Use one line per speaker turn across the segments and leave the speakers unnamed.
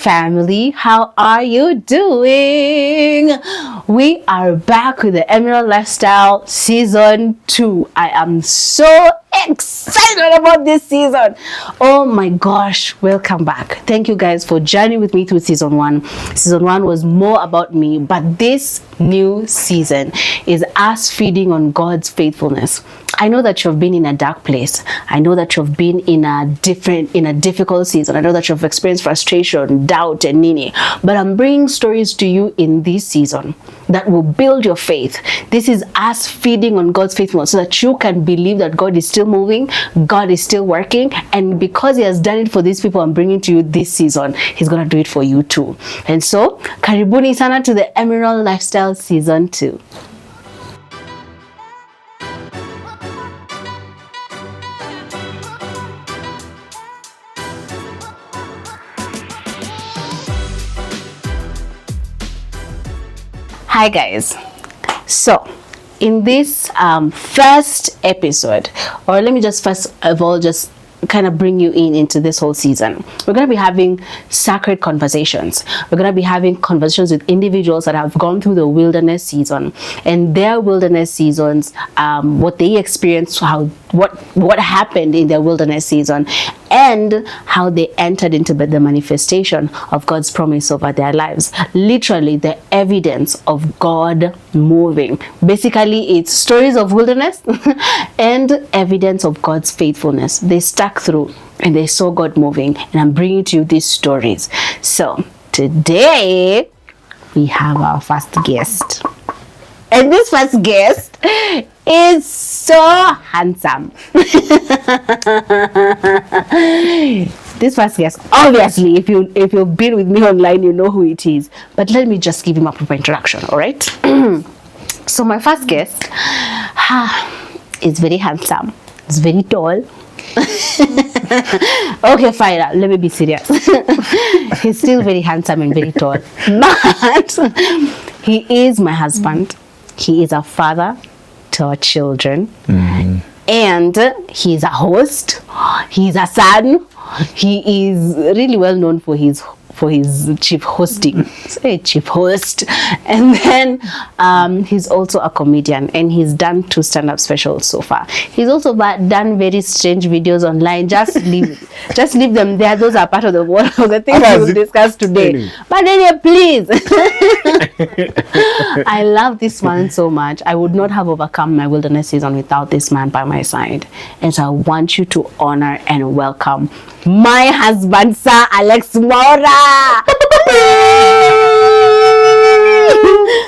family, how are you doing? We are back with the Emerald Lifestyle Season 2. I am so excited about this season. Oh my gosh, welcome back. Thank you guys for journeying with me through Season 1. Season 1 was more about me, but this new season is us feeding on God's faithfulness. I know that you've been in a dark place. I know that you've been in a difficult season. I know that you've experienced frustration, doubt, and nini. But I'm bringing stories to you in this season that will build your faith. This is us feeding on God's faithfulness so that you can believe that God is still moving, God is still working, and because He has done it for these people I'm bringing to you this season, He's gonna do it for you too. And so, karibuni sana to the Emerald Lifestyle Season 2. Hi guys, so in this first episode, or let me just first of all just kind of bring you into this whole season. We're going to be having sacred conversations. We're going to be having conversations with individuals that have gone through the wilderness season and their wilderness seasons, what they experienced, what happened in their wilderness season, and how they entered into the manifestation of God's promise over their lives. Literally the evidence of God moving. Basically, it's stories of wilderness and evidence of God's faithfulness. They stuck through and they saw God moving, and I'm bringing to you these stories. So today we have our first guest, and this first guest is so handsome. This first guest, obviously, if you've been with me online, you know who it is. But let me just give him a proper introduction, all right? So my first guest is very handsome. He's very tall. Okay, fine. Let me be serious. He's still very handsome and very tall, but he is my husband. He is a father to our children, and he's a host. He's a son. He is really well known for his chief hosting. Say chief host. And then he's also a comedian, and he's done 2 stand-up specials so far. He's also done very strange videos online. Just leave them there. Those are part of the world of the things we'll discuss today. But anyway, please. I love this man so much. I would not have overcome my wilderness season without this man by my side. And so I want you to honor and welcome my husband, Sir Alex Mwaura.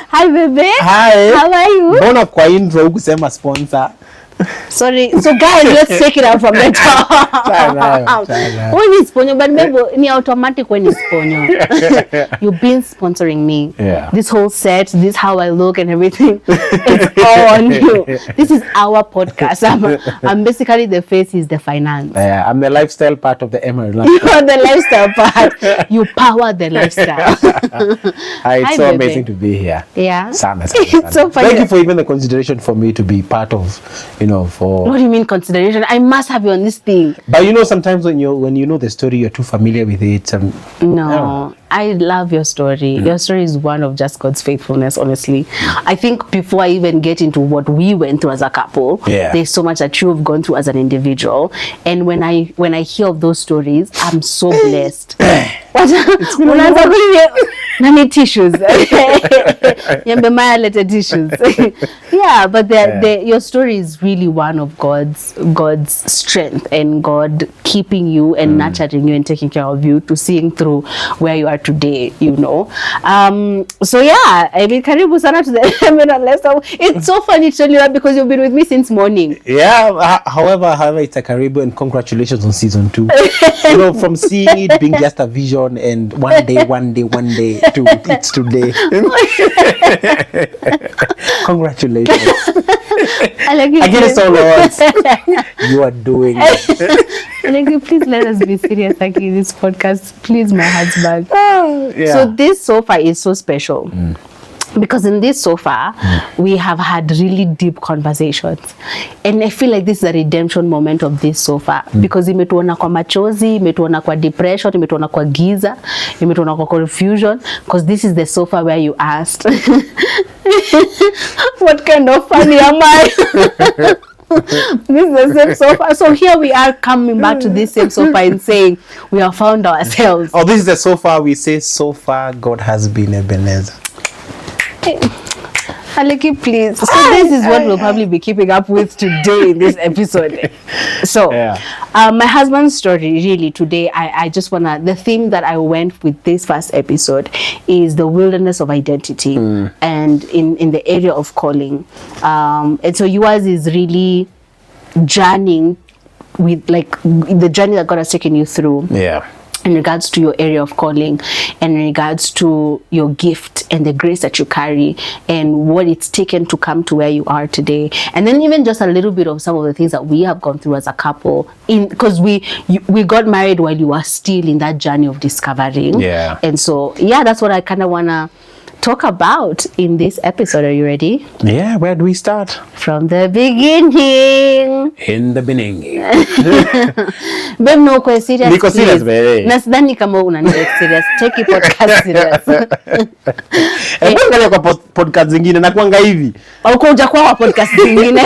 Hi baby.
Hi.
How are you?
Mbona kwa intro kusema sponsor?
Sorry. So guys, let's take it out from the top. When it's sponsor, but maybe ni automatic when it's sponsor. You've been sponsoring me.
Yeah.
This whole set, this how I look and everything. It's all on you. This is our podcast. I'm basically the face, is the finance.
Yeah, I'm the lifestyle part of the Emerald.
You are the lifestyle part. You power the lifestyle.
It's so baby. Amazing to be here.
Yeah.
Sana.
It's so funny.
Thank you for even the consideration for me to be part of, for.
What do you mean consideration? I must have you on this thing.
But sometimes when you know the story, you're too familiar with it.
No, I love your story. Your story is one of just God's faithfulness, honestly. I think before I even get into what we went through as a couple, there's so much that you have gone through as an individual. And when I hear of those stories, I'm so blessed. Nani tissues. Tissues. Yeah, but your story is really one of God's strength and God keeping you and nurturing you and taking care of you to seeing through where you are today, So yeah, I mean, karibu sana to the Emerald Lifestyle. It's so funny to tell you that because you've been with me since morning.
Yeah, however, it's a karibu, and congratulations on season 2. From seeing it being just a vision and one day to it's today. Congratulations. I get it so lost. You are doing it.
Please let us be serious in this podcast. Please, my husband.
Yeah.
So this so far is so special. because in this so far, we have had really deep conversations. And I feel like this is a redemption moment of this so far. Because imetuona kwa machozi, imetuona kwa depression, imetuona kwa giza, imetuona kwa confusion. Because this is the sofa where you asked, what kind of funny am I? This is the same sofa. So here we are coming back to this same sofa and saying we have found ourselves.
Oh, this is the sofa we say, so far God has been Ebenezer.
Aleki, please. So this is what we'll probably be keeping up with today in this episode. So, my husband's story, really, today, I just want to, the theme that I went with this first episode is the wilderness of identity and in the area of calling. And so yours is really journeying with, like, the journey that God has taken you through.
Yeah.
In regards to your area of calling, and in regards to your gift and the grace that you carry and what it's taken to come to where you are today. And then even just a little bit of some of the things that we have gone through as a couple, because we got married while you were still in that journey of discovering.
Yeah.
And so, yeah, that's what I kind of want to talk about in this episode. Are you ready?
Yeah, where do we start?
From the beginning.
In the beginning.
Babe, no, kwa serious.
Niko serious, babe.
Na sidhani kama una serious. Take it podcast serious.
Angalia kwa podcast zingine na kuanga hivi.
Au kwa ujakuwa wa podcast zingine.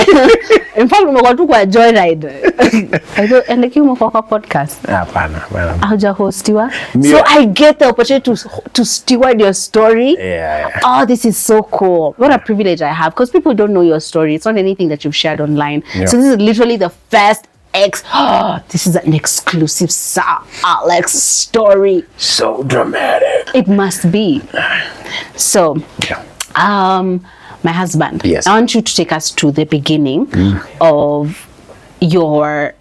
In fact, umekuwa tu kwa joyride. And like umekuwa kwa podcast.
Hapana.
Hauja hostiwa. So I get the opportunity to steward your story.
Yeah.
Oh, this is so cool. What a privilege I have, because people don't know your story. It's not anything that you've shared online.
Yeah.
So this is literally the first this is an exclusive Alex story.
So dramatic.
It must be. So, my husband,
yes.
I want you to take us to the beginning of your.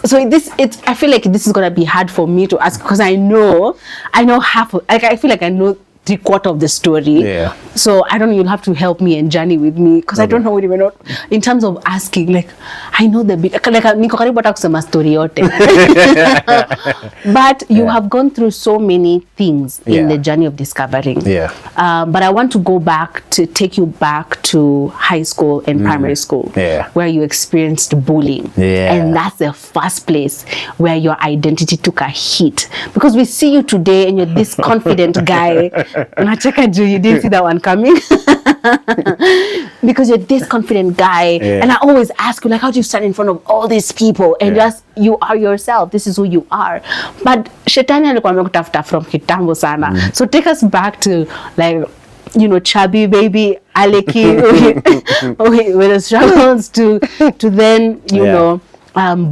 So I feel like this is gonna be hard for me to ask, because I know half of, like, I feel like I know 3/4 of the story.
Yeah.
So I don't know, you'll have to help me and journey with me, because I don't know even know in terms of asking, like, I know the bit, like niko karibu hata kusema story yote. But you have gone through so many things in the journey of discovering.
Yeah.
But I want to take you back to high school and primary school, where you experienced bullying.
Yeah.
And that's the first place where your identity took a hit, because we see you today and you're this confident guy. You didn't see that one coming. Because you're this confident guy, and I always ask you, like, how do you stand in front of all these people and just you are yourself? This is who you are. But shetani alikuwa amekutafuta from kitambo sana. So take us back to, like, you know, chubby baby Aleki with the struggles to then, you know,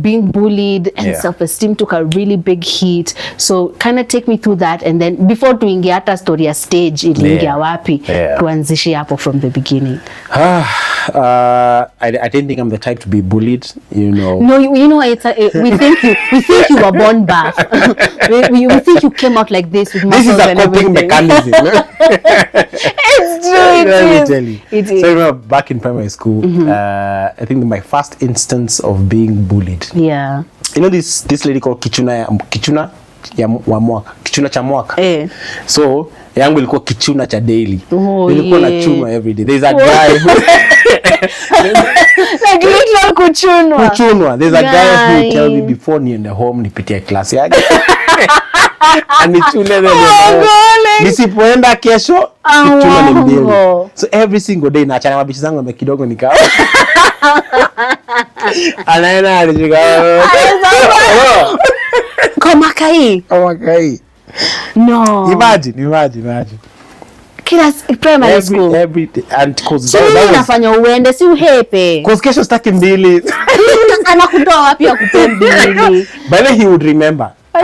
being bullied and self-esteem took a really big hit. So kind of take me through that, and then before tuingia hata story ya stage iliingia wapi, tuanzishe hapo from the beginning.
I didn't think I'm the type to be bullied, you know.
No, you know, we think you were born buff. we think you came out like this with muscles and everything.
This is a coping mechanism.
It's true.
Let me tell you. So I remember back in primary school, I think my first instance of being bullied.
Yeah.
You know this lady called Kichuna wa mwaka, Kichuna cha mwaka. So yangu ilikuwa Kichuna cha daily. Nilikuwa na chuma every day. There's a guy who
like little kuchunwa.
There's a guy who tell me before niende home nipitie class yake. Anichune nisipoenda kesho Kichuna ni mbili. So every single day naachana mabishi zangu na kidogo nikao. Anaenda alijika.
Kama kai. No.
Imagine.
Kila primary school.
Every day. And cause
so that nafanya uende si uhepe.
Cause kesho sitaki mbili.
Anakutoa wapi akupe mbili?
But then he would remember. It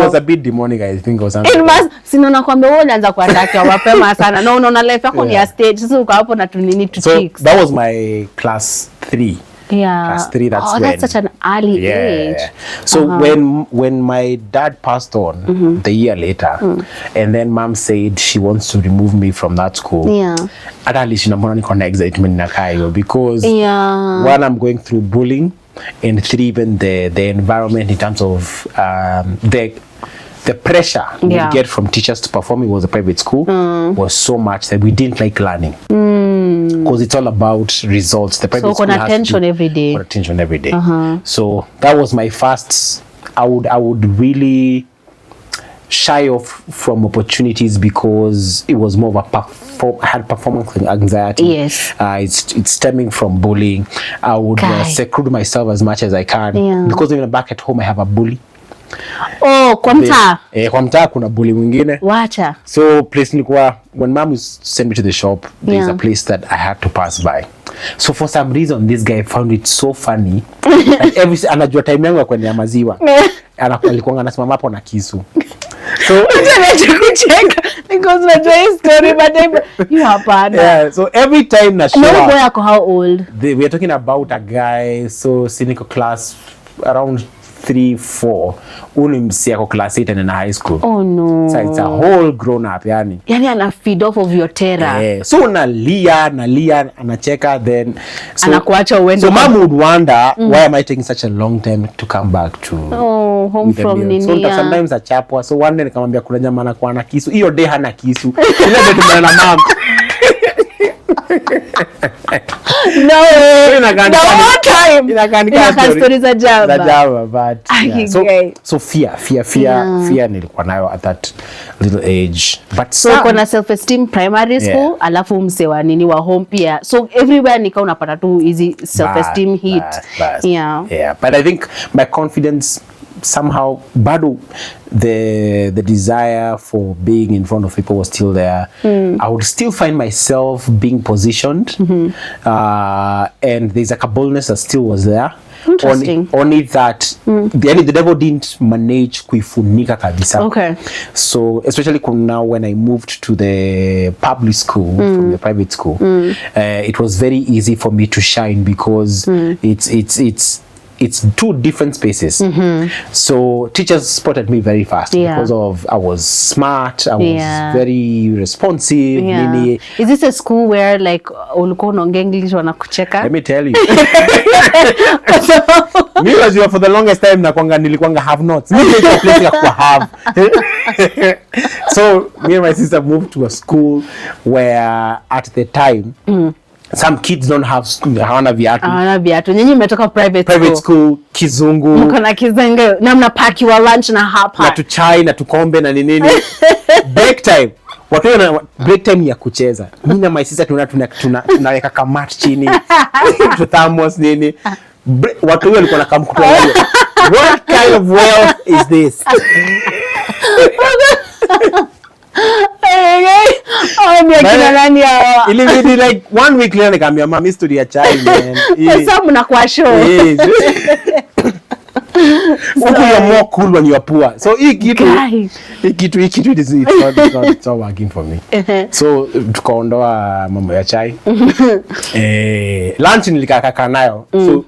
was a bit demonic, I think, or something.
It must. Sinaona kwamba wewe unaanza kuatakiwa mapema sana. No, unaona life yako ni ya stage. Sasa uko hapo na tunini to chicks.
So that was my class 3.
Yeah.
Class 3, that's when.
That's such an early age.
So when my dad passed on the year later, and then mom said she wants to remove me from that school.
Yeah.
At least naona niko na excitement na kayo, because one, I'm going through bullying, and 3, even the environment in terms of the pressure we get from teachers to perform, it was a private school, was so much that we didn't like learning. Because it's all about results. The private school has
attention every day.
Attention every day. So that was my first. I would really shy off from opportunities because it was more of I had performance anxiety.
Yes.
It's stemming from bullying. I would seclude myself as much as I can because even back at home I have a bully.
Oh, kwa mtaa.
Kwa mtaa kuna bully mwingine.
Wacha.
So place nilikuwa, when mom used to send me to the shop, there's a place that I had to pass by. So for some reason this guy found it so funny that anajua time yangu ya kwenda maziwa. Alikuwa anasimama hapo na kisu. So
kucheka because najua hii story but you hapana.
Yeah, so every time na show.
No boy yako how old?
We are talking about a guy so cynical class around 3-4. Msi yako class 8 and in high school.
Oh no.
So it's a whole grown up yani.
Yani ana feed off of your terror.
Yeah. So nalia anacheka then so
anakuacha uende.
So mom would wonder why am I taking such a long time to come back to
home from nini.
So sometimes a chapwa. So one day nikamwambia kuna jamaa anakuwa na kisu. Hiyo day hana kisu. Ile ndio tumeona na mom.
No way.
No one time.
Ina stories za java.
But yeah. So fear nilikuwa nayo at that little age. But
so kuna self esteem primary school, alafu msewa nini wa home pia. So everywhere nika unapata tu easy self esteem hit.
Yeah. But I think my confidence somehow bado the desire for being in front of people was still there. I would still find myself being positioned, and there's like a boldness that still was there.
Interesting.
Only that the devil didn't manage kuifunika kabisa.
Okay.
So especially now when I moved to the public school from the private school, it was very easy for me to shine because it's two different spaces. So teachers spotted me very fast because of I was smart, I was very responsive.
Is this a school where like ulikuwa unaongea English wanakucheka?
Let me tell you. Me as you are for the longest time nilikuanga have nots. Me take a place ya ku have. So me and my sister moved to a school where at the time some kids don't have hawana viatu.
Nyinyi mmetoka private school
kizungu.
Mko na kizenge na mnapakiwa lunch na hapa.
Na tuchai na tukombe na nini. Break time. Watu wana break time ya kucheza. Mimi na my sister tunaweka kamat chini. Tutamos nini. Watu walikuwa na kamkutoa. What kind of wealth is this? Ilibidi like 1 week later nikamwambia mama story ya chai man.
Sasa mnakuwa show.
You're more cool when you're poor. So hii kitu it's not working for me. So tukaondoa mambo ya chai. Lunch nilikaa nayo. So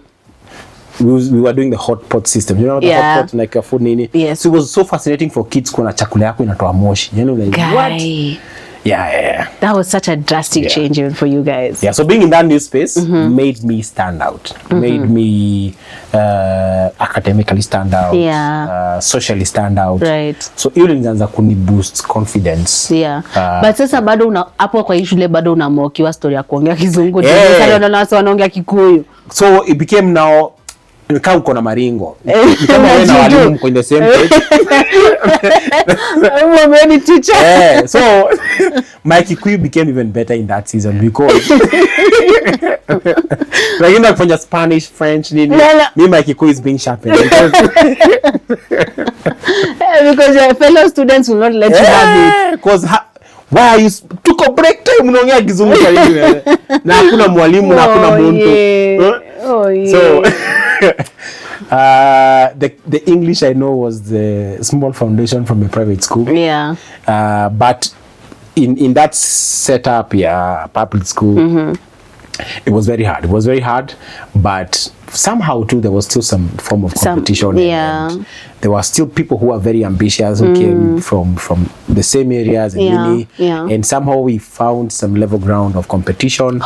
we were doing the hot pot system. You know the hot pot like a food nini.
Yes.
So it was so fascinating for kids kuna chakula yako inatoa moshi. You know like what? Yeah.
That was such a drastic change even for you guys.
Yeah, so being in that new space made me stand out. Made me academically stand out. Socially stand out.
Right.
So hiyo nilianza kuni boost confidence.
But sasa bado hapo kwa shule bado unamokiwa story ya kuongea kizungu. Sasa wanaongea Kikuyu.
So it became now kama uko na maringo. Kama wewe na walimu mko in the same page.
I'm a teacher.
So my Kikuyu became even better in that season because like in kufanya Spanish, French nini. Me my Kikuyu is being sharpened
because your fellow students will not let you have it.
Because why are you tuko break time unaongea kizungu kwa hiyo na hakuna mwalimu na hakuna mtu. So the English I know was the small foundation from a private school. But in that setup, public school, it was very hard. But somehow too, there was still some form of competition. And there were still people who were very ambitious who came from the same areas and and somehow we found some level ground of competition.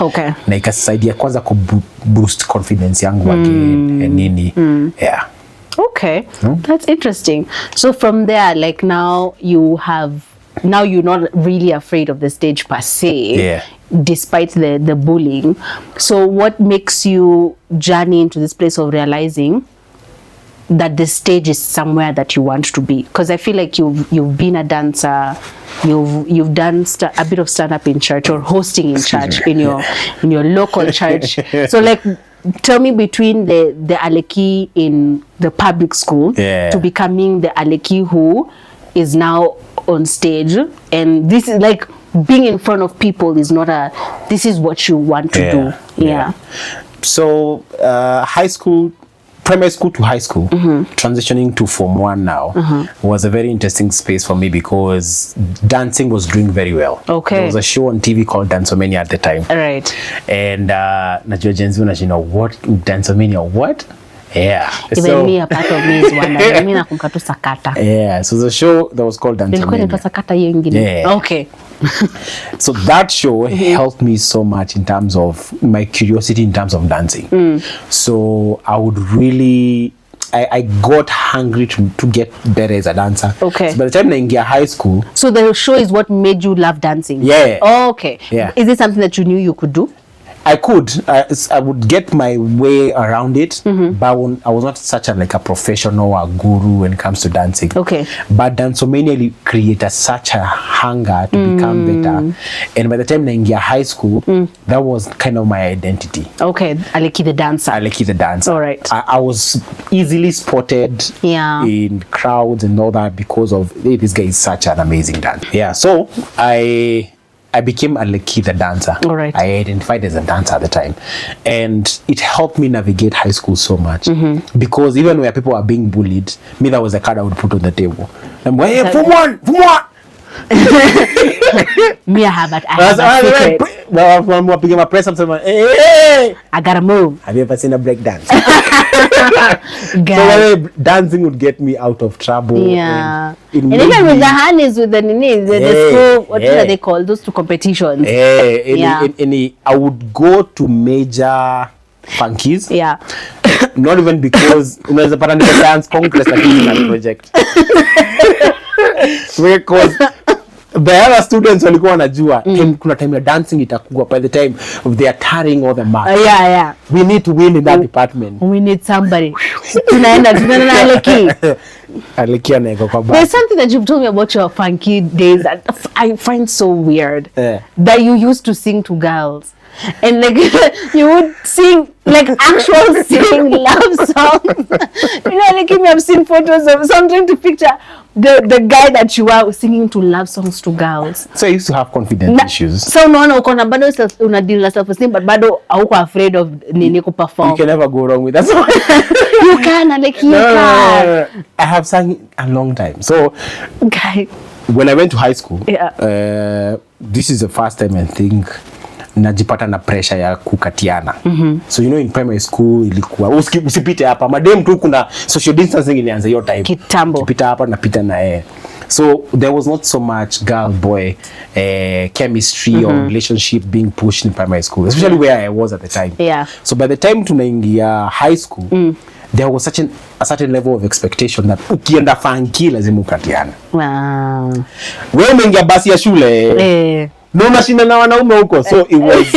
Na ikasaidia kwanza ku boost confidence yangu again and nini.
Okay. That's interesting. So from there, like now you're not really afraid of the stage per se, despite the bullying. So what makes you journey into this place of realizing that the stage is somewhere that you want to be? Because I feel like you've been a dancer, you've done a bit of stand-up in church or hosting in church in your local church. So like, tell me, between the Aleki in the public school to becoming the Aleki who is now on stage, and this is like being in front of people is not this is what you want to do.
So primary school to high school, transitioning to Form 1 now, was a very interesting space for me because dancing was doing very well.
Okay.
There was a show on TV called Dancomania at the time.
Right.
And najua Gen Z unajua what Dancomania, what? Yeah.
Even me, a part of me is one. Mimi nakumbuka tu sakata.
Yeah, so the show that was called Dancomania.
Nilikuwa naitwa sakata hiyo ingine.
Yeah.
Okay.
So that show helped me so much in terms of my curiosity in terms of dancing. So I would really, I got hungry to get better as a dancer.
Okay.
So by the time I naingia high school.
So the show is what made you love dancing?
Yeah.
Oh, okay.
Yeah.
Is it something that you knew you could do?
I could. I would get my way around it, but I was not such a professional or guru when it comes to dancing.
Okay.
But Dancomania created such a hunger to become better. And by the time I was high school, that was kind of my identity.
Okay, Aleki the dancer.
Aleki the dancer.
All right.
I was easily spotted in crowds and all that because of, hey, this guy is such an amazing dancer. Yeah, so I became Aleki the dancer.
All right.
I identified as a dancer at the time. And it helped me navigate high school so much. Because even where people are being bullied, me, that was the card I would put on the table. I'm going, hey, for one!
Me, I have a secret.
When I press, I'm saying, hey!
I gotta move.
Have you ever seen a break dance? So dancing would get me out of trouble.
Yeah. And even with the hands, with the knees, the school, what are they called? Those two competitions.
I would go to major funkies.
Yeah.
Not even because unaweza pata ni dance congress lakini na project. Because the other students walikuwa wanajua kuna time ya dancing itakuwa by the time they are carrying all the marks.
Yeah.
We need to win in that department.
We need somebody. Tunaenda Aleki.
Aleki anaeka kwa basi.
There's something that you've told me about your funky days that I find so weird. That you used to sing to girls. And like you would sing like actual sing love songs. You know, like I've seen photos of something to picture the guy that you are singing to love songs to girls.
So I used to have confidence issues.
So unaona uko na bado una deal na self-esteem but bado hauko afraid of nini ku perform.
You can never go wrong with that.
You can, like you can.
I have sung a long time. So
guy,
when I went to high school, this is the first time I think najipata na pressure ya kukatiana. So you know in primary school ilikuwa usipite hapa madem tu kuna social distancing ilianza hiyo time.
Kitambo.
Ukipita hapa napita na yeye. So there was not so much girl boy chemistry or relationship being pushed in primary school, especially where I was at the time.
Yeah.
So by the time tunaingia high school, there was a certain level of expectation that ukienda funky lazima ukatiana.
Wow.
Wewe umeingia basi ya shule. No mashina na wanaume huko, so it was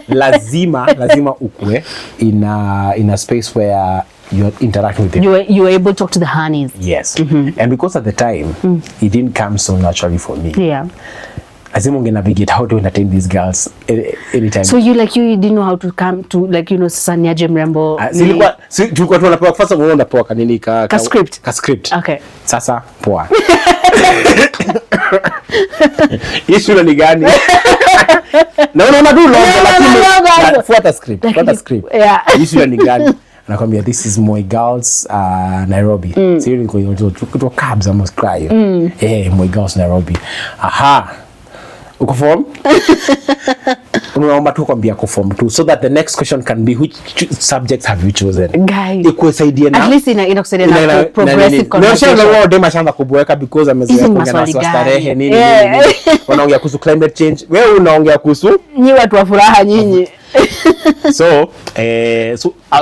lazima ukue in a space where you're interacting with them.
You were able to talk to the honeys.
Yes. And because at the time it didn't come so naturally for me.
Yeah.
Lazima unge navigate how to entertain these girls anytime.
So you didn't know how to come to sasa niaje mrembo.
Tulikuwa tunapewa first unapewa kanini ka script.
Okay.
Sasa poa. Issue ni gani? Unaona tu lakini fuata script.
Yeah.
Issue ni gani? Nakwambia this is Moi Girls Nairobi. So you go to cabs almost cry. Moi Girls Nairobi. Aha. Uko form? Unaomba tu kwambia ku form tu so that the next question can be which subjects have you chosen.
Guy.
Ikusaidie na.
At least inakusaidia na progressive conversation.
No wao dema shamba kuboeka because amezoea kuongea na starehe nini. Wanaongea kuhusu climate change. Wewe unaongea kuhusu
nyi watu wa furaha nyinyi.
So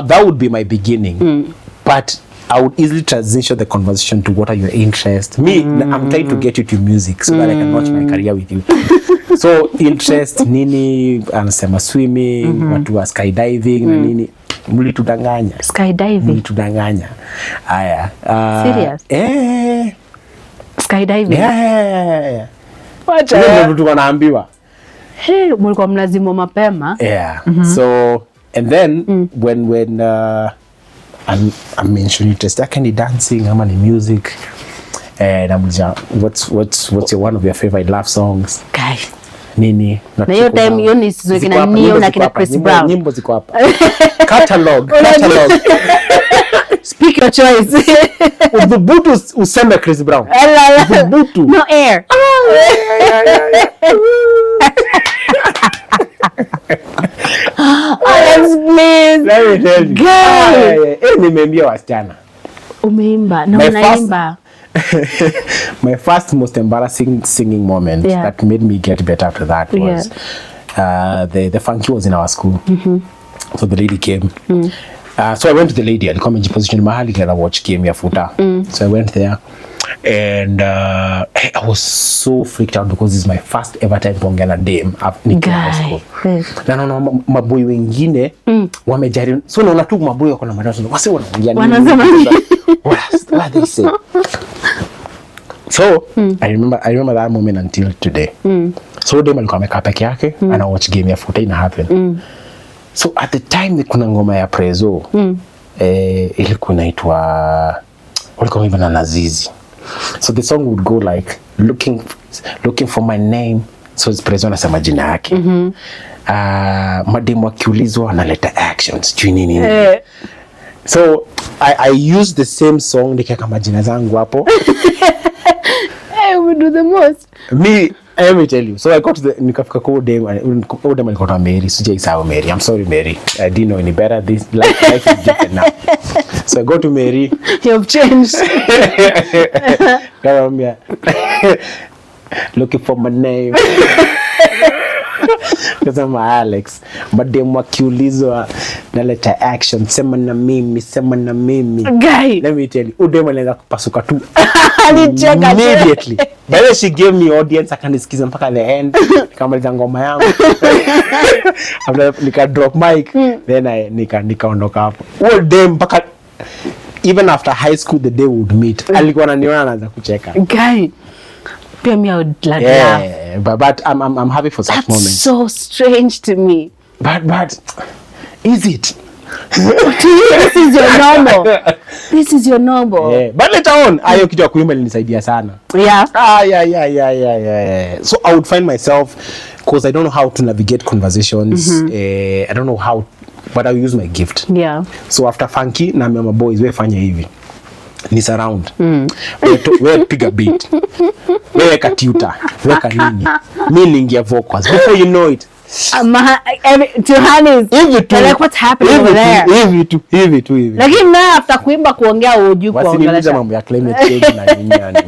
that would be my beginning. But I would easily transition the conversation to what are your interests. I'm trying to get you to music so that I can launch my career with you. So interest nini, anasema swimming, watu wa skydiving na nini. Mlitudanganya.
Skydiving.
Mlitudanganya. Aya.
Serious? Skydiving.
Yeah.
Wacha.
Ndio mtu wanaambiwa.
Hey, mlikuwa mlazimo mapema.
Yeah. So and then when I'm mentioning interest, I can dancing, I'm in music, and I'm what's one of your favorite love songs?
Guy.
Nini?
Na hiyo time hiyo ni sizo kina Neo na kina Chris Brown.
Nyimbo ziko hapa. Catalog. Speak your choice. Udhubutu useme Chris Brown. Udhubutu.
No air. Alex, please.
Let me tell you. Nimeimbia wasichana.
Umeimba na unaimba.
My first most embarrassing singing moment that made me get better after that was the funky was in our school. So the lady came. So I went to the lady. Alikuwa amejiposition mahali kana watch game ya futa. So I went there. And I was so freaked out because this is my first ever time kuongea na dame in high school. Na naona maboy wengine wamejaribu. So naona tu maboy wako na matatizo. Wase wanaongea nini?
Wanasema nini?
What they say. So I remember that moment until today. So dame alikuwa amekaa peke yake ana watch game ya futa ina happen. So at the time kuna ngoma ya Prezo ilikuwa inaitwa walikuwa wimba na Nazizi. So the song would go like looking for my name. So it's Prezo anasema jina yake. Mademu akiulizwa analeta actions juu nini. So I used the same song nikiweka majina zangu hapo.
Hey, we do the most.
Let me tell you. So I got to the nikafika kwa dem alikuwa na Mary. Sijaisahau Mary. I'm sorry Mary. I didn't know any better. This life is different now. So I go to Mary.
You've changed.
Looking for my name. Because I'm Alex. But dem wakiulizwa naleta action. Sema na mimi.
Guy.
Let me tell you. Udem anaanza kupasuka tu.
Immediately.
By the way, she gave me audience. Akanisikiza mpaka the end. Nikamaliza ngoma yangu. Nika drop mic. Then nikaondoka hapo. Udem mpaka even after high school the day would meet. Alikuwa ananiona anaanza kucheka.
Guy. Pia me I would like
laugh. But I'm happy for such moments.
That's so strange to me.
But is it?
To you, this is your normal. This is your normal.
Yeah. But later on, ayo kitu ya kuimba ilinisaidia sana.
Yeah.
Yeah. So I would find myself, because I don't know how to navigate conversations. I don't know how, but I use my gift.
Yeah.
So after funky, na my boys, we fanya hivi. Ni surround. We piga beat. We weka tutor. Weka nini. Mi ningia vocals. Before you know it.
To Hannes. Like what's happening over there?
Hivi tu.
Lakini na after kuimba kuongea ujui kuongelesha.
Wasiniuliza mambo ya climate change na nini yani.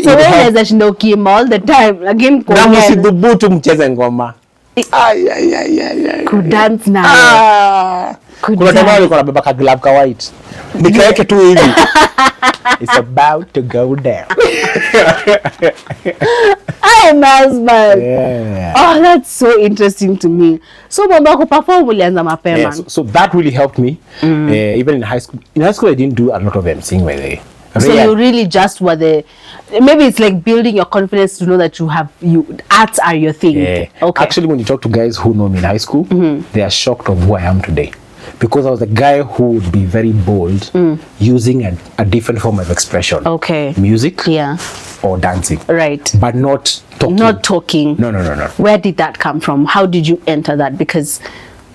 So wewe unaweza shinda ukiimba all the time. Lakini kuongea.
Na msidhubutu mcheze ngoma.
Kudance na.
Kuna jamaa alikuwa anabeba ka glove ka white. Nikaweke tu hivi. It's about to go down.
I'm husband.
Yeah.
Oh, that's so interesting to me. So mambo ya kuperform ulianza mapema.
Yeah, so that really helped me. Even in high school. In high school I didn't do a lot of emceeing by the way.
So you really just were maybe it's like building your confidence to know that arts are your thing.
Yeah.
Okay.
Actually, when you talk to guys who know me in high school, they are shocked of who I am today. Because I was a guy who would be very bold using a different form of expression.
Okay.
Music.
Yeah.
Or dancing.
Right.
But not talking.
Not talking.
No.
Where did that come from? How did you enter that? Because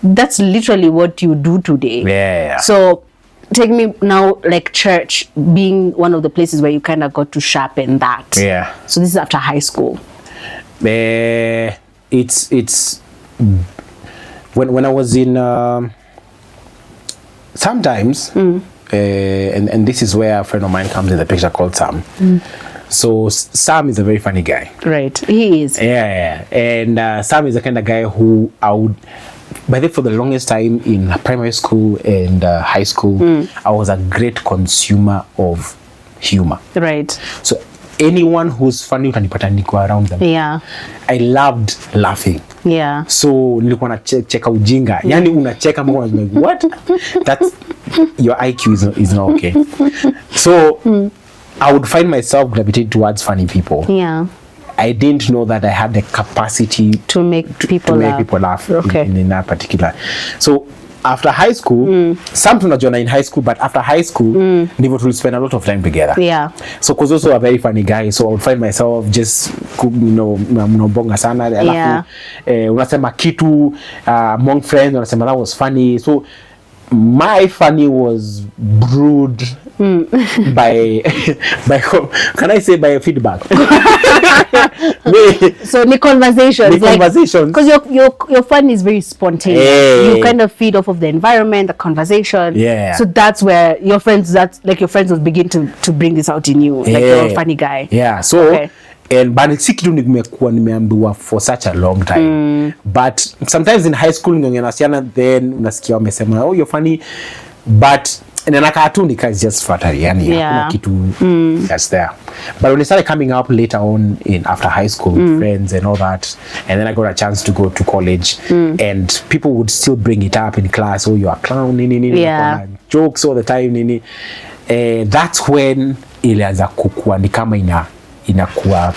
that's literally what you do today.
Yeah.
So take me now, like church being one of the places where you kind of got to sharpen that.
Yeah.
So this is after high school.
It's when I was in sometimes and this is where a friend of mine comes in the picture called Sam. So Sam is a very funny guy.
Right. He is.
Yeah. And Sam is the kind of guy who I would by the for the longest time in primary school and high school, I was a great consumer of humor.
Right.
So anyone who's funny utanipata niko around them.
Yeah.
I loved laughing.
Yeah.
So nilikuwa na cheka ujinga. Yani unacheka mbona like what? That's your IQ is not okay. So I would find myself gravitating towards funny people.
Yeah.
I didn't know that I had the capacity
to make people
laugh
okay.
in that particular. So after high school, some tunajona in high school, but after high school, ndivyo we spend a lot of time together.
Yeah.
So cause also a very funny guy, so I would find myself just mnobonga sana, alafu unasema kitu among friends, unasema that was funny. So my funny was brewed by can I say by feedback?
So the conversations, because your fun is very spontaneous.
Hey.
You kind of feed off of the environment, the conversation.
Yeah.
So that's where your friends will begin to bring this out in you, like you're a funny guy.
Yeah. So and but si kitu nimekuwa nimeambiwa for such a long time. But sometimes in high school nasiana, then unasikia wamesema oh you're funny, but na cartoon is just flattery, yani hakuna kitu that's there. But when I started coming up later on in after high school with friends and all that, and then I got a chance to go to college, and people would still bring it up in class, oh you're a clown, jokes all the time, that's when ilianza kukua ni kama inakuwa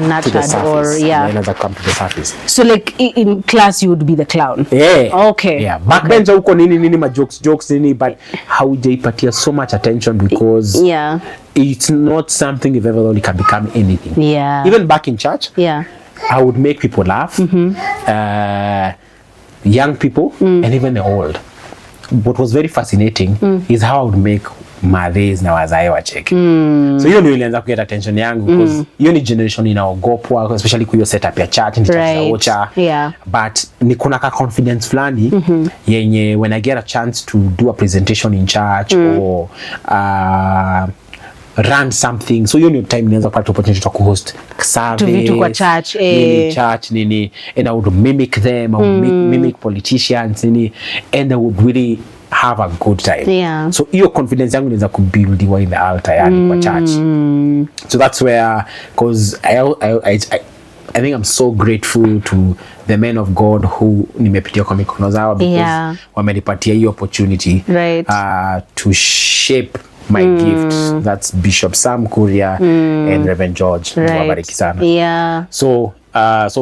nurtured or
inaanza come to the surface.
So like in class you would be the clown.
Yeah.
Okay.
Yeah. Back then huko nini ma jokes nini, but haujaipatia so much attention because it's not something you've ever thought it can become anything.
Yeah.
Even back in church, I would make people laugh, young people and even the old. What was very fascinating is how I would make madhes na wazae wacheke. So hiyo ndio ilianza kuleta attention yangu because hiyo ni generation inaogopwa, especially kwa hiyo setup ya chat and ocha. But ni kuna ka confidence flani yenye when I get a chance to do a presentation in church or run something, so hiyo ni time nianza kupata opportunity to host service
kwa church
church nini, and I would mimic them, I would mimic politicians nini, and I would really have a good time. So hiyo confidence yangu inaweza kubuildiwa in the altar yani kwa church. So that's where, because I think I'm so grateful to the men of God who nimepitia kwa mikono zao because wamenipatia hiyo opportunity to shape my gift. That's Bishop Sam Kuria and Reverend George. Wabariki sana. So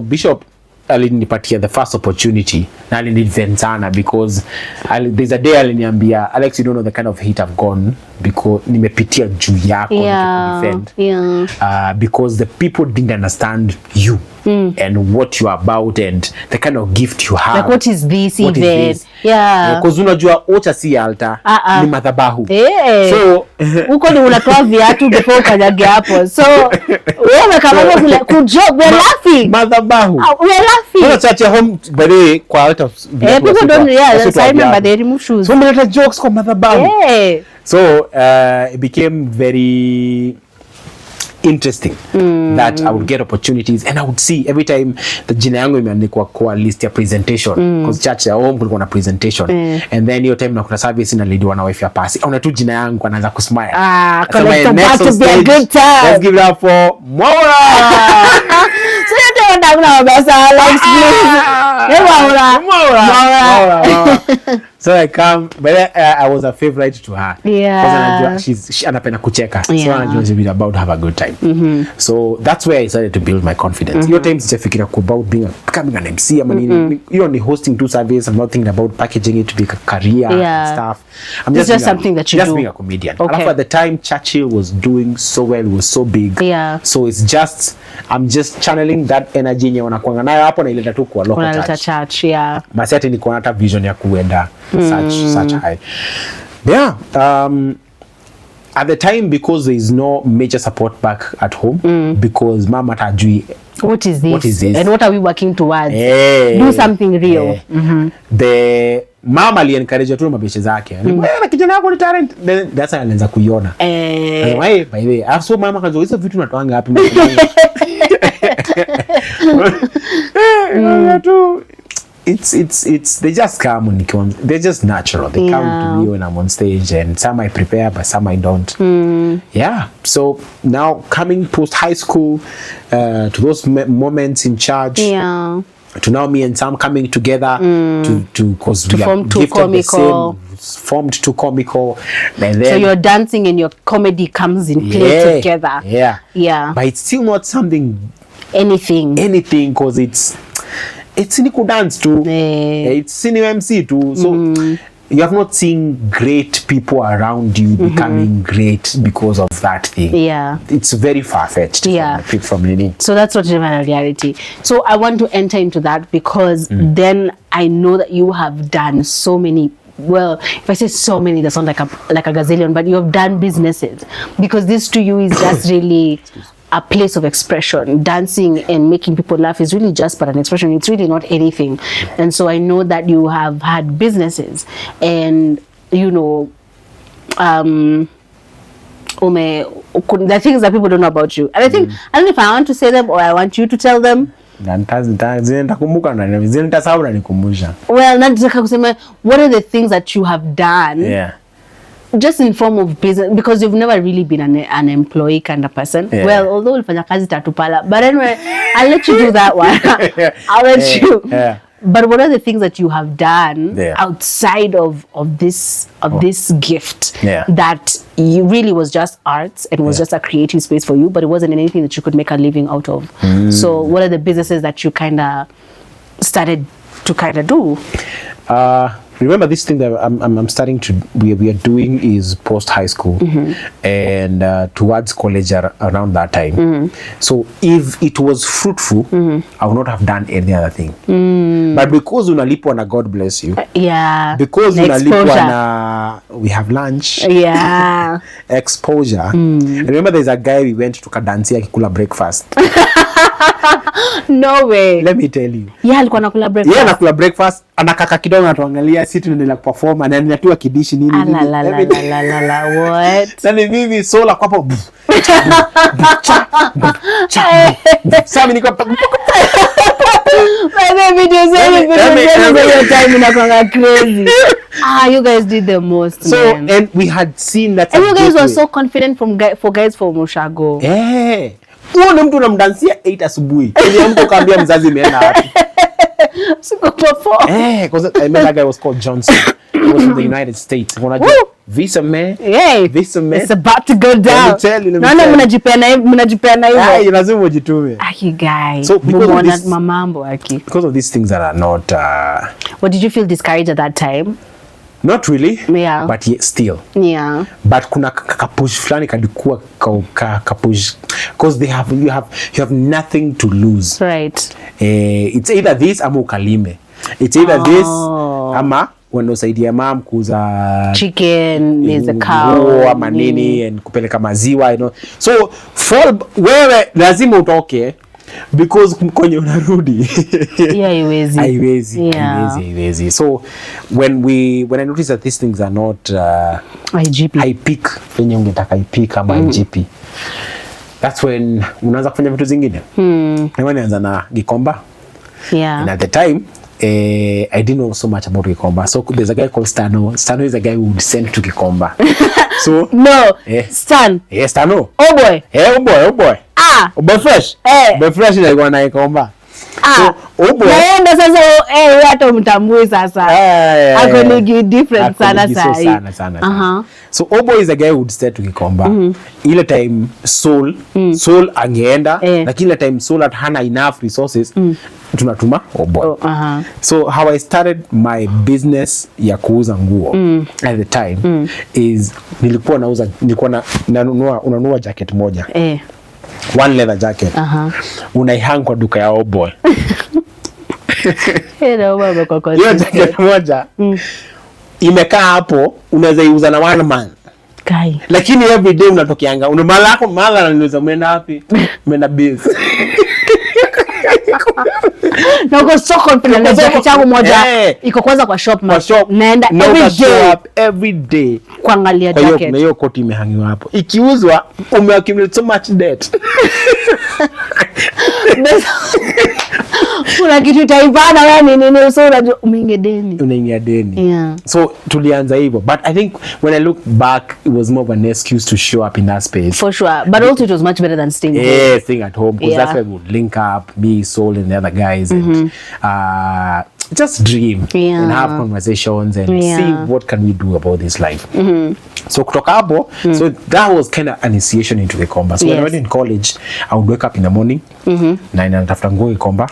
Bishop alinipatia the first opportunity na alinidefend sana because there's a day aliniambia, Alex, you don't know the kind of hate I've gone because nimepitia juu yako defend. Because the people didn't understand you and what you are about and the kind of gift you have.
Like what is this even?
Because unajua ocha si altar ni madhabahu.
So uko ni unatoa viatu before ukanyage hapo. So wewe kama vile kujoke, we're laughing.
Madhabahu.
We're laughing.
Kuna church ya home by kwa altar.
People don't realize I remember they remove shoes.
So mleta jokes kwa madhabahu. So it became very interesting that I would get opportunities and I would see every time the jina yangu imeandikwa kwa list ya presentation because church ya home kulikuwa na presentation and then hiyo time nakuta service na lead wana wife ya pasi una tu jina yangu anaanza kusmile
let's
give it up for Mwaura.
So you don't know about Alex, please. Mwaura.
So I come, but I was a favorite to her. Because she anapenda kucheka. So anajua she'll be about to have a good time. So that's where I started to build my confidence. Your time sijafikiria about becoming an MC. I mean, you know, hosting two services. I'm not thinking about packaging it to be a career and stuff. I'm just
something that you do.
Just being a comedian. Okay. At the time, Churchill was doing so well. It was so big. So it's just, I'm just channeling that energy yenye wanakuanga nayo hapo na ileta tu kwa local church. Basi ati niko na hata vision ya kuenda such high. At the time, because there is no major support back at home, because mama tajui
what is this and what are we working towards, do something real.
The mama ali encourage tu mabeshe zake na kijana wako ni talent, that's why alianza kuiona by the way aso mama kazo hizo vitu natoanga wapi tu it's they just come when they're just natural. They come to me when I'm on stage, and some I prepare, but some I don't. Yeah. So now coming post high school, to those moments in church.
Yeah.
To now me and Sam coming together to
form Too Comical.
Formed Too Comical. And then,
so your dancing and your comedy comes in play together. Yeah.
But it's still not something.
Anything
because it's cynical dance too. It's cinema MC too. So you have not seen great people around you becoming great because of that thing.
Yeah.
It's very far-fetched from Nini.
So that's not even a reality. So I want to enter into that because then I know that you have done so many. Well, if I say so many, that sounds like a gazillion, but you have done businesses, because this to you is just really a place of expression. Dancing and making people laugh is really just but an expression. It's really not anything. And so I know that you have had businesses, and you know, the things that people don't know about you. And I think I don't know if I want to say them or I want you to tell them. Well, what are the things that you have done?
Yeah.
Just in form of business, because you've never really been an employee kind of person. Yeah. Well, although ulifanya kazi tatupala, but anyway, I'll let you do that one. I'll let you. Yeah. But what are the things that you have done outside of this gift that you really was just arts and was just a creative space for you, but it wasn't anything that you could make a living out of? So what are the businesses that you kind of started to kind of do?
Remember, this thing that I'm starting to we are doing is post high school and towards college around that time. So if it was fruitful, I would not have done any other thing. But because unalipwa na God bless you. Because unalipwa na we have lunch. Exposure. Remember, there's a guy we went to kadansia akikula breakfast.
No way.
Let me tell you.
Alikuwa anakula breakfast.
Anakula breakfast, anakaka kidogo anatuangalia, sisi tunaendelea perform, na ninatua kidishi nini.
What?
Nani mimi sola kwa hapo. Sasa niko
crazy. You guys did the most.
So man. And we had seen that.
And you guys were so confident for guys from Mushago.
Uone mtu unamdansia 8 asubuhi. Ile mtu kaambia mzazi imeenda wapi?
Siko perform.
Because I met that guy was called Johnson. He was from the United States. Unajua visa man. Visa man.
It's about to go down. Naona mnajipeana hivyo.
Lazima ujitume.
Guys.
So
because
of these things that are not
What did you feel discouraged at that time?
Not really. But still. But kuna kapush fulani kadikuwa kapush, because you have nothing to lose.
Right.
It's either this ama ukalime. It's either this ama wanasaidia mom kuuza
chicken, is a cow
ama nini, and kupeleka maziwa, you know. So wewe lazima utoke, because kwenye unarudi haiwezi. So when I noticed that these things are not high peak venye ungetaka IPK ama IGP, that's when unaanza kufanya vitu zingine. Nianza na Gikomba. And at the time I didn't know so much about Gikomba. So there's a guy called Stano. Stano is a guy who would send to Gikomba. So
Stan.
Yes, Stano.
Oh boy.
Boy fresh. Boy fresh is going to Gikomba.
Naenda sasa hata mtambui sasa. Akoni different sana
sana. So Obo is a guy who would stay to Gikomba. Ile time Soul angeenda, lakini ile time Soul hana enough resources, tunatuma Obo. So how I started my business ya kuuza nguo at the time is nilikuwa unanunua jacket moja. One leather jacket. Unaihang kwa duka ya Oboy. Hiyo jacket moja imekaa hapo, unaweza iuza na one man. Lakini every day unatokianga, mala ananiuliza umeenda wapi? Umeenda biz.
Na uko so confident na jacket yangu moja iko kwanza kwa shop. Naenda
every day
kuangalia jacket.
Na hiyo koti imehangiwa hapo. Ikiuzwa
kuna kitu taibana wewe nini so unajua unaingia deni.
Yeah. So tulianza hivyo, but I think when I look back it was more of an excuse to show up in that space.
For sure, but also it was much better than staying home.
Yeah, staying at home, because that's where we would link up, me, Soul, and the other guys, and just dream and have conversations and see what can we do about this life. So kutoka hapo, so that was kind of an initiation into the Gikomba. So when I went in college, I would wake up in the morning, na natafuta nguo Gikomba,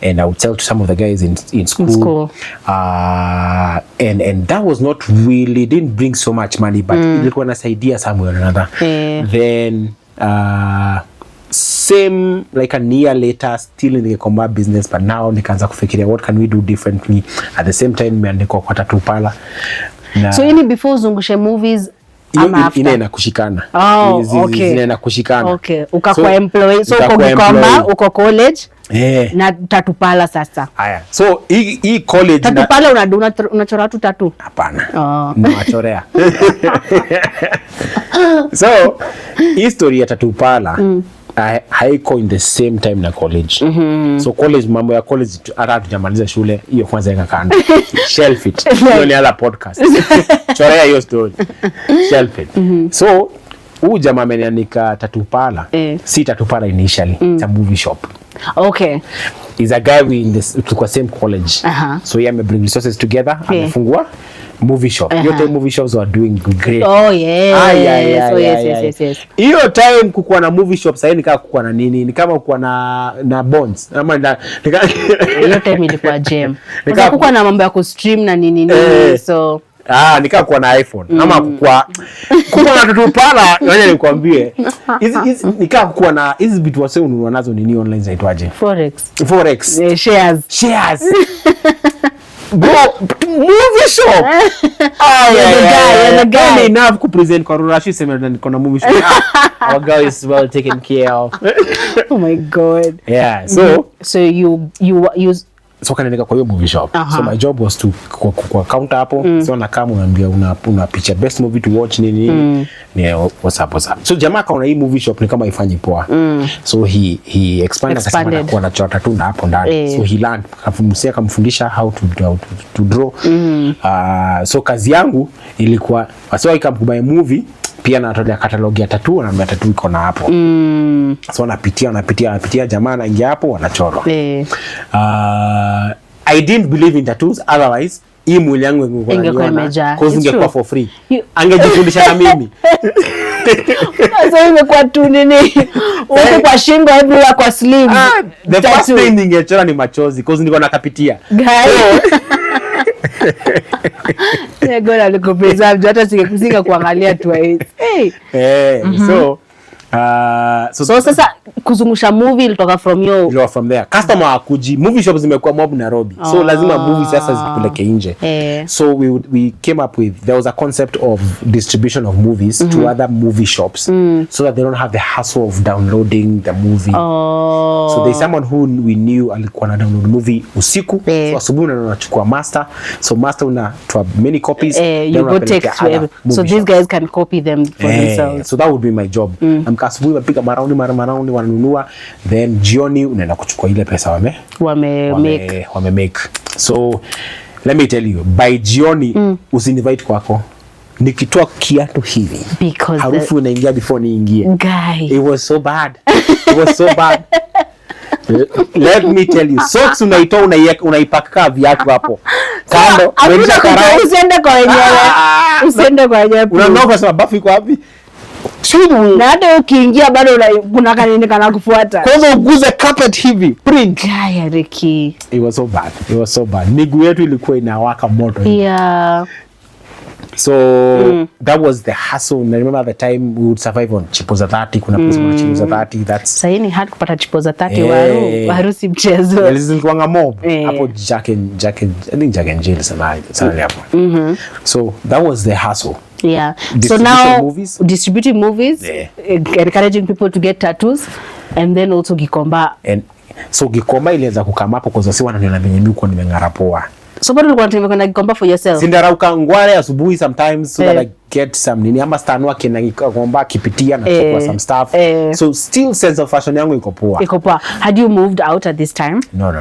and I would sell to some of the guys in school. And that was not really, didn't bring so much money, but ilikuwa nasaidia somewhere or another. Then same like a year later, still in the Gikomba business, but now nikaanza kufikiria what can we do differently. At the same time nimeandikwa kwa Tattoo Parlor.
So ini before Zungushe Movies ama after?
Ina kushikana.
Okay.
Ina kushikana.
Okay. Ukakuwa employee. So uko Gikomba, uko college. Na Tattoo Parlor sasa.
Haya. So hii college
Tattoo Parlor unachora tu tattoo?
Hapana. Nawachorea. So history ya Tattoo Parlor haiko in the same time na college. So college, mambo ya college hata tujamaliza shule hiyo kwanza ika kando. Shelf it. Hiyo ni other podcast. Chorea hiyo story. Shelf it. So huyu jamaa ameniandika Tattoo Parlor. Si Tattoo Parlor initially. It's a movie shop.
Okay.
He's a guy we in this to same college. So he may bring resources together and amefungua movie shop. Hiyo time movie shops were doing great.
Oh yeah. Yes.
Hiyo time kukuwa na movie shop sasa ni kama kukuwa na nini? Ni kama kukuwa na bonds. Ama
hiyo time ilikuwa jam. Kukuwa na mambo ya ku-stream na nini so
nikaa kuwa na iPhone ama kuwa na Tattoo Parlor. Ngoja nikwambie hizi nikaa kuwa na hizi vitu wase ununua nazo nini online zaitwaje? Forex. Shares. Bro, movie shop. The guy enough to present kwa Rurashi sema niko na movie shop. Our guy is well taken care of.
Oh my God.
Yeah, so
you
so kananika kwa hiyo movie shop. So my job was to kwa counter hapo. So na kama unaambia una picture best movie to watch nini ni what's up. So jamaa kaona hii movie shop ni kama ifanye poa. So he expanded akasema kwa na chota tu na hapo ndani. So he learned, akamfundisha how to draw. So kazi yangu ilikuwa so ikamkubai movie pia natolea catalog ya tattoo na tattoo iko na hapo. So napitia jamaa anaingia hapo wanachora. I didn't believe in tattoos, otherwise hii mwili yangu ingekuwa imejaa cause ingekuwa for free. Angejifundisha na mimi.
So imekuwa tu nini? Uko kwa shingo everywhere kwa sleeve.
The first thing ningechora ni machozi cause nilikuwa nakapitia.
God alikupreserve hata singekusinga kuangalia twice. So sasa kuzungusha movie ilitoka from there.
Customer akuji, movie shops zimekuwa mob Nairobi. So lazima movie sasa zipeleke nje. So we came up with, there was a concept of distribution of movies to other movie shops so that they don't have the hassle of downloading the movie. So there's someone who we knew alikuwa na download movie usiku. So asubuhi unachukua master. So master unatoa many copies.
You go take to every. So these guys can copy them for themselves.
So that would be my job. Asubuhi wapiga maraundi wananunua, then jioni unaenda kuchukua ile pesa wame make. So let me tell you, by jioni usinivite kwako nikitoa kiatu hivi harufu inaingia before niingie. It was so bad. Let me tell you, socks unaitoa unaipaka viatu hapo kando, usiende kwa wenyewe. Unaona sasa bafu iko wapi?
Na hata ukiingia bado kuna kanini kana kufuata.
Kwanza uguze carpet hivi, print.
Gaya Ricky.
It was so bad. Miguu yetu ilikuwa inawaka moto.
Yeah.
So that was the hustle. I remember at the time we would survive on chipo za 30. Kuna pesa za chipo za 30. That's
sasa ni hard kupata chipo za 30 waru si mchezo.
Nilikuwa mob hapo Jack and Jill sana hapo. So that was the hustle.
Yeah. So now distributing movies, encouraging people to get tattoos, and then also Gikomba.
And so Gikomba ilianza kukama hapo kwa sababu wananiona venye mimi uko nimeng'ara poa.
So what do you want to make gomba for yourself?
Sindarauka ngware asubuhi sometimes so that I get some nini ama stanwa gomba kipitia na chukua some stuff. So still sense of fashion yangu iko poa.
Iko poa. Had you moved out at this time?
No.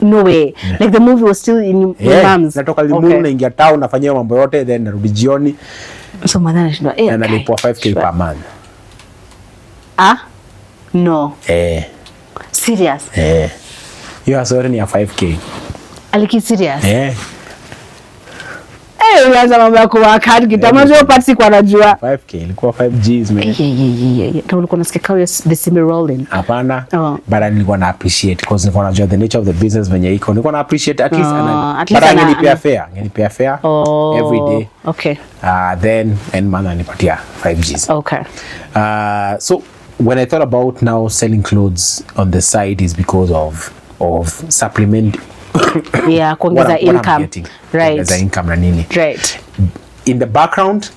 No way. Yeah. Like the movie was still in your mom's.
Natoka Limuru naingia town nafanyia mambo yote then narudi jioni.
So madhana nashindwa
na nalipwa 5k per month.
No. Serious?
You are sorry ni ya 5k.
Aliki serious?
Ulianza
mambo ya kuwork hard kitambo hiyo part si kwa najua.
5k ilikuwa 5Gs man.
Ndio ulikuwa unasikia kao the semi rolling.
Hapana. But nilikuwa na appreciate because nilikuwa najua the nature of the business venye iko. Nilikuwa na appreciate at least ngenipea fair every day.
Okay.
Then and man anipatia 5Gs.
Okay.
So when I thought about now selling clothes on the side is because of supplement
kuongeza income. Right.
Kuongeza income na nini.
Right.
In the background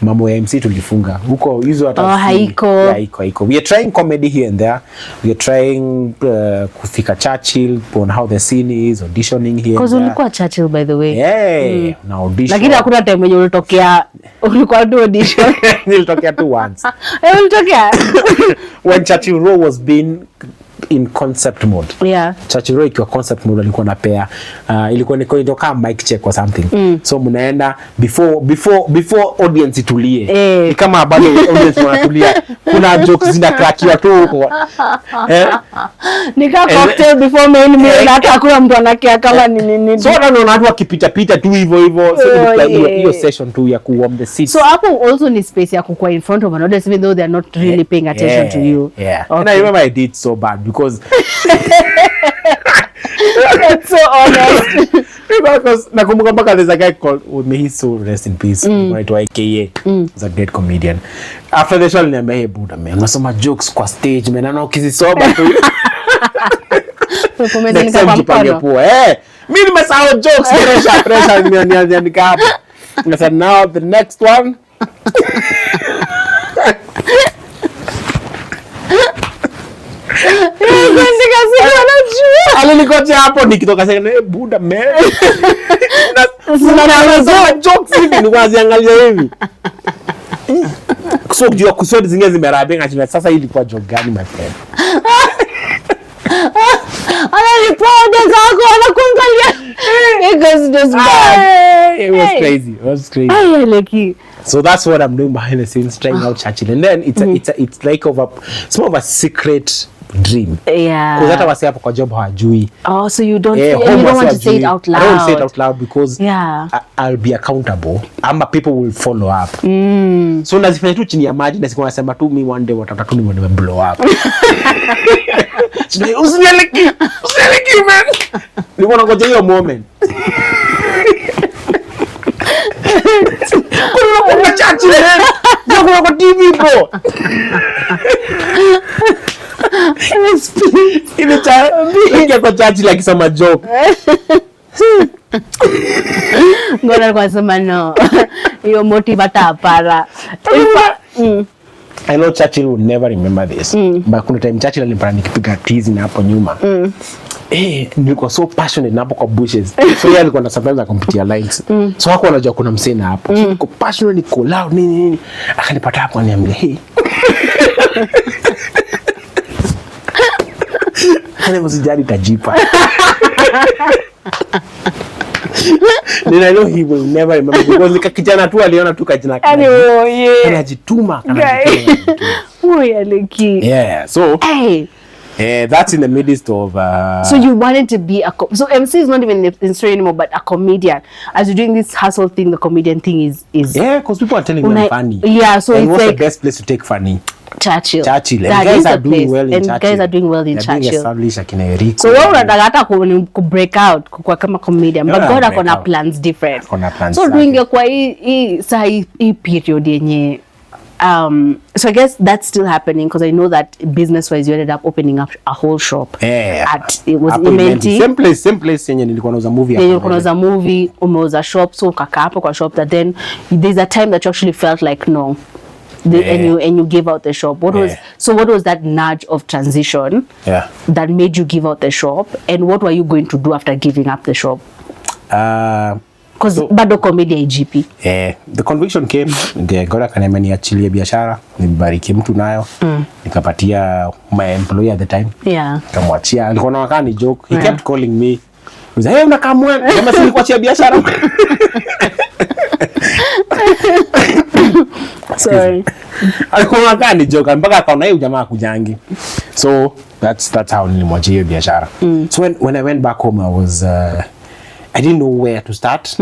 mambo ya MC tulifunga huko hizo hata
haiko.
We are trying comedy here and there. We are trying kufika Churchill on how the scene is auditioning here.
Because ulikuwa Churchill by the way.
Na audition.
Lakini hakuna time yenye ulitokea ulikuwa tu audition.
Nilitokea tu once.
Ulitokea
when Churchill Row was being in concept mode. Churchill Row ikiwa concept mode alikuwa napea ilikuwa niko kama mic check or something. So mnaenda before audience itulie. Ni kama bado audience wanatulia. Kuna jokes zinakrakiwa tu huko.
Nika cocktail before main meal na hata hakuna mtu anakia kama nini.
So unaona watu wakipita tu hivyo. So hiyo session tu ya ku warm the seats.
So hapo also ni space ya kukua in front of an audience even though they are not really paying attention to you.
Okay. And I remember I did so bad because
that's so honest.
Because nakumbuka mpaka there's a guy called may he so rest in peace anaitwa AKA. He's a great comedian. After the show aliniambia hey buda man unasoma jokes kwa stage man na ukizisoma tu
next time
jipange poa. Mimi nimesahau jokes pressure niandika hapo. I said now the next one alinikocha hapo nikitoka sasa buda man na jokes hivi ni kuangalia hivi so jua kusudi zingine zimerabenga chini sasa hii ilikuwa joke gani my friend
analipoda zako anakuangalia because just
it was crazy. So that's what I'm doing behind the scenes, trying out Churchill, and then it's like it's more of a secret dream. Because hata wasi hapo kwa job hawajui.
So you don't want to say it out loud.
I don't say it out loud because I'll be accountable. People will follow up. So nazifanya tu chini ya maji na siku nasema tu mi one day watata tu ni blow up. Usinieleki man. Nilikuwa nangoja hiyo moment. Kuna Churchill man. Kuna TV bro. Ile kwa Churchill akisema joke.
Ngona kwa sema no. Hiyo motivata hapana.
I know Churchill will never remember this. But kuna time Churchill alipata nikipiga tizi na hapo nyuma. Nilikuwa so passionate na hapo kwa bushes. So yeye alikuwa na sometimes akompitia lines. So hakuwa anajua kuna msena hapo. So niko passionate, niko loud nini. Akanipata hapo aniambia, "Hey." Hana msijali tajipa. Then I know he will never remember because nika kijana tu aliona tu kijana kile. Anajituma so that's in the midst of
so you wanted to be so MC is not even in story anymore but a comedian. As you're doing this hustle thing, the comedian thing is
because people are telling me I'm funny.
So
and
it's
what's
like
the best place to take funny?
Churchill.
And guys are doing well in Churchill.
Guys are doing well in Churchill.
Established akina Eric.
So wewe unataka hata ku break out kwa kama comedian, but God akona plans different. So doing kwa hii period yenye so I guess that's still happening because I know that business wise you ended up opening up a whole shop at it was Imenti.
Same place yenye nilikuwa nauza movie.
Nilikuwa nauza movie, umeuza shop, so kaka hapo kwa shop that then there's a time that you actually felt like no. And you gave out the shop. What was that nudge of transition that made you give out the shop, and what were you going to do after giving up the shop? Because bado comedy IGP.
The conviction came, Gora kanema niachilie biashara, nibariki mtu nayo. Nikapatia my employer at the time.
Yeah.
Kamwachia, alikuwa anakaa ni joke. He kept calling me. He was like, "Hey, unakamwa, kama si kuachia biashara."
Sorry.
Alikuwa anakaa ni joke, mpaka akaona yeye jamaa kujangi. So that's how nilimwachia biashara. So when I went back home, I didn't know where to start.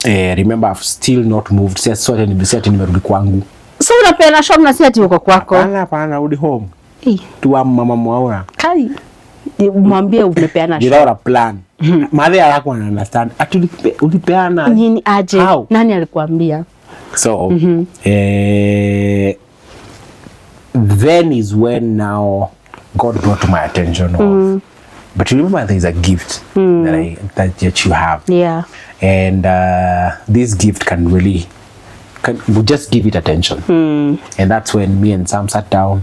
Remember, I've still not moved. So nimerudi kwangu.
So unapeana shop na si ati uko kwako?
Hapana, rudi home. Tuwa mama Mwaura.
Kai. Mwambie umepeana shop.
Without a plan. Mother yako ana understand. Ulipeana.
Nini aje?
How?
Nani alikuambia?
So, then is when now God brought to my attention of, but you remember there's a gift that you have.
Yeah.
And this gift we just give it attention. And that's when me and Sam sat down.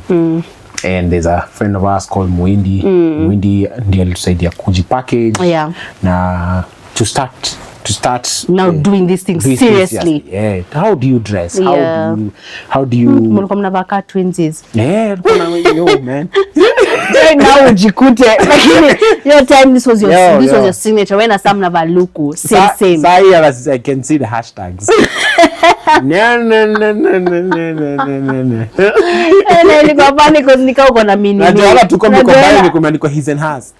And there's a friend of ours called Mwindi. Mwindi ndiye alitusaidia kujipackage.
Yeah.
Na to start
now doing these things seriously.
Yeah. How do you dress?
Yeah.
How do you
mlikuwa mnavaa twinsies?
Yeah, man.
Right now ujikute. Lakini your time this was your signature. When Sam mnavaa luku same.
I can see the hashtags. No.
Nilikuwa panic because nikao uko na mini.
Na wala tuko mbaya nikumeandikwa his and hers.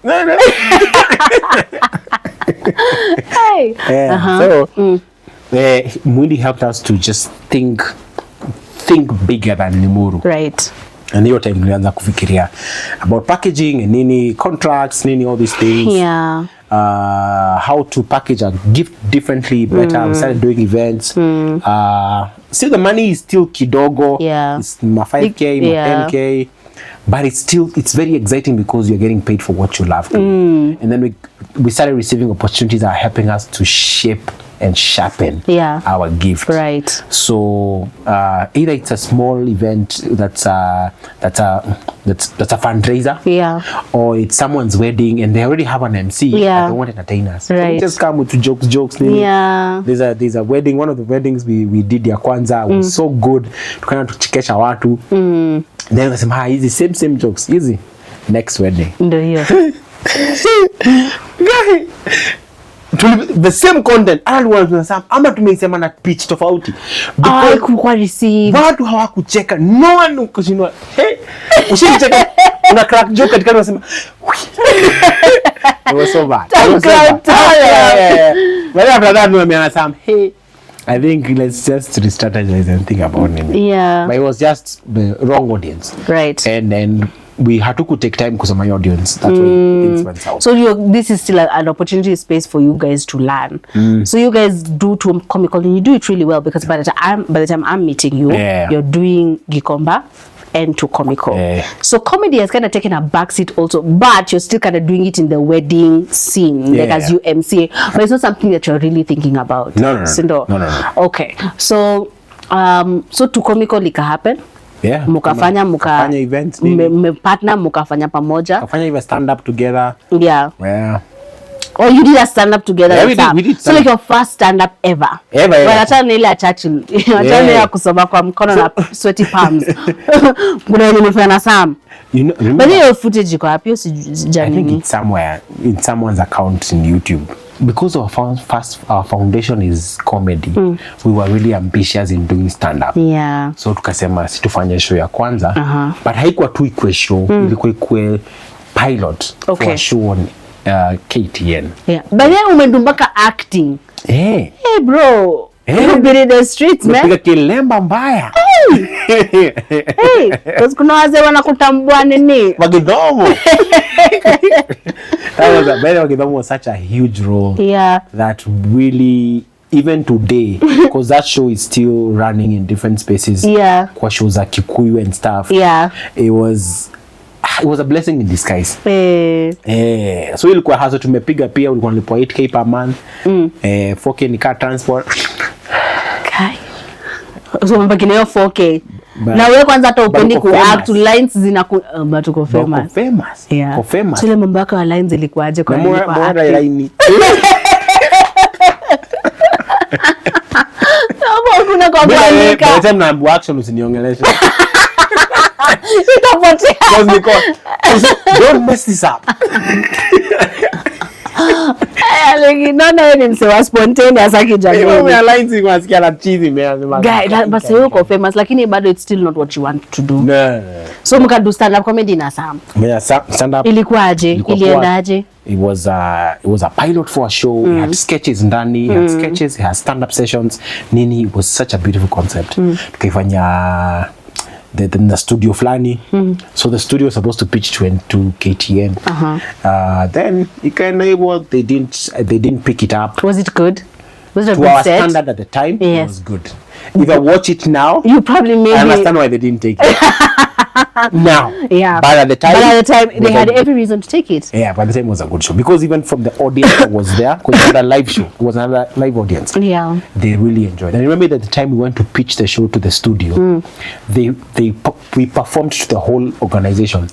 Hey.
So Mwindi helped us to just think bigger than Limuru.
Right.
And hiyo time nilianza kufikiria about packaging and nini, contracts, nini, all these things.
Yeah.
How to package a gift differently, better. We started doing events. Still the money is still kidogo.
Yeah.
It's my 5K, my 10K. But it's very exciting because you're getting paid for what you love to do. And then we started receiving opportunities that are helping us to shape and sharpen our gift.
Right.
So either it's a small event that's a fundraiser, or it's someone's wedding and they already have an MC. But they want entertainers.
Right.
So just come with jokes.
Yeah.
There's a wedding. One of the weddings we did ya kwanza was so good. Tukana tuchekesha watu. Then we say, easy, same jokes, easy. Next wedding.
Ndio hiyo.
The same content ama tumeisema na pitch tofauti
kwa receive
watu hawakucheka, no one kushinwa usicheka una crack joke katika unasema it was so bad. But after that we made some I think let's just re-strategize and think about it.
Yeah.
But it was just the wrong audience.
Right.
And then we had to take time because of my audience. That's why things went south.
So this is still an opportunity space for you guys to learn. So you guys do to comical and you do it really well because by the time I'm meeting you, you're doing Gikomba and to comical. So comedy has kind of taken a backseat also, but you're still kind of doing it in the wedding scene, like as you MC. But it's not something that you're really thinking about.
No.
Okay. So to comical lika happen.
Yeah.
Mukafanya
events.
Partner mukafanya pamoja.
Kafanya even stand up together.
Yeah.
Yeah.
Oh, you did a stand up together.
Yeah, we did
so like your first stand up ever.
Ever.
Wanachana ile ya Churchill. Wanachana ya kusoma kwa mkono na sweaty palms. Kuna ile nimefanya na Sam.
You know,
but your footage iko wapi? I
think it's somewhere in someone's account in YouTube. Because our foundation is comedy, we were really ambitious in doing stand-up.
Yeah.
So tukasema situfanya show ya kwanza, but haikuwa tu ikwe show, ilikuwa ikwe pilot for a show on KTN.
Yeah. But then umendumbaka acting. Hey bro. You've been in the streets, man.
Umepiga kilemba mbaya.
Hey, because kuna wazee wanakutambua nini?
Wagidhomo. Wagidhomo was such a huge role. Yeah. That really, even today, because that show is still running in different spaces. Yeah. Kwa shows like Kikuyu and stuff. Yeah. It was a blessing in disguise. So ilikuwa haso tumepiga pia, ulikuwa nilipwa 8K per month. 4K ni car transport.
Kai. So mpaka leo 4K. Na wewe kwanza hata upendi ku act lines tuko famous.
Yeah.
So ile mambo yako ya lines ilikuwaje kwa nini?
Mbona line?
Kuna kwa kuandika.
By the time naambiwa action usiniongeleshe.
Itapotea.
Don't mess this up.
Naona wewe ni msewa spontaneous akijaribu.
Aligns wasikia la cheesy
guy, but say uko famous lakini bado it's still not what you want to do.
No.
So mkadu stand up comedy na Sam.
Yeah, stand up.
Ilikuwaje? Iliendaje?
It was a pilot for a show. It had sketches ndani, it had sketches, it had stand up sessions. Nini, it was such a beautiful concept. Tukaifanya the studio flani. So the studio was supposed to pitch to KTN. Then they didn't pick it up.
Was it good? Was it a
to
good
our
set?
standard at the time?
Yes.
It was good. If I watch it now,
you probably maybe
I understand why they didn't take it. Now,
yeah.
But at the time
they had every reason to take it.
Yeah, but at the time it was a good show because even from the audience that was there, because it was a live show, it was another live audience.
Yeah,
they really enjoyed. And I remember that the time we went to pitch the show to the studio, we performed to the whole organization.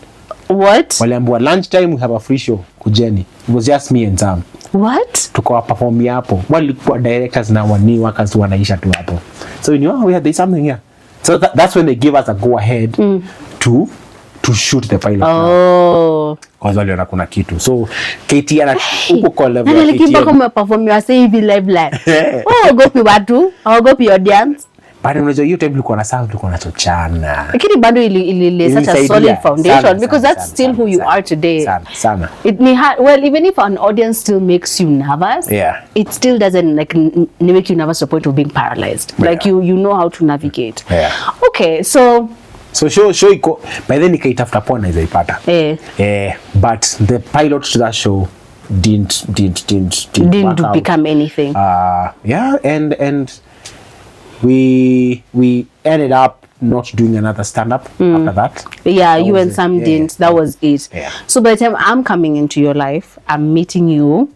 What?
Waliambiwa lunchtime we have a free show kujeni. It was just me and Sam.
What?
Tukawa perform hapo. Walikuwa directors na wani workers wanaisha tu hapo. So we knew there's something here. So that's when they gave us a go ahead to shoot the pilot.
Oh.
Kwa sababu waliona kuna kitu. So KTN uko kwa level
ya KTN. Nalikipa kama perform you say hivi live. Oh, gopi watu, gopi audience.
Bado unajua hiyo time tulikuwa na sound, tulikuwa na chochana.
Lakini bado ili such a solid foundation because that's still who you are today.
Sana.
Well, even if an audience still makes you nervous, it still doesn't make you nervous to the point of being paralyzed. Like you know how to navigate.
Yeah.
Okay, so
show iko by then nikaitafuta poa na izaipata. But the pilot to that show didn't
become anything.
And we ended up not doing another stand-up after that.
Yeah, you and Sam didn't. That was it. Yeah. So by the time I'm coming into your life, I'm meeting you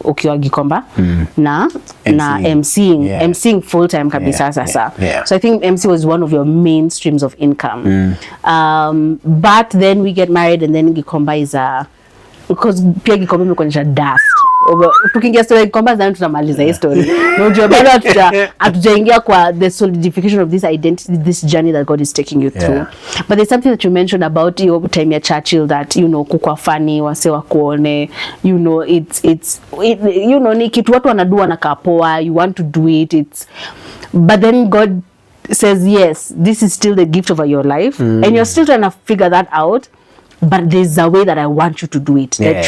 ukiwa Gikomba na MCing full-time kabisa sasa. So I think MC was one of your main streams of income. But then we get married and then Gikomba is because pia Gikomba imekuonyesha dust. Tukiingia story Gikomba then tunamaliza hii story. Unajua bado hatujaingia kwa the solidification of this identity, this journey that God is taking you through. But there's something that you mentioned about your time at Churchill that kukua funny wase wakuone, it's ni kitu watu wanadua na kapoa, you want to do it, but then God says yes, this is still the gift over your life and you're still trying to figure that out. But there's a way that I want you to do it. That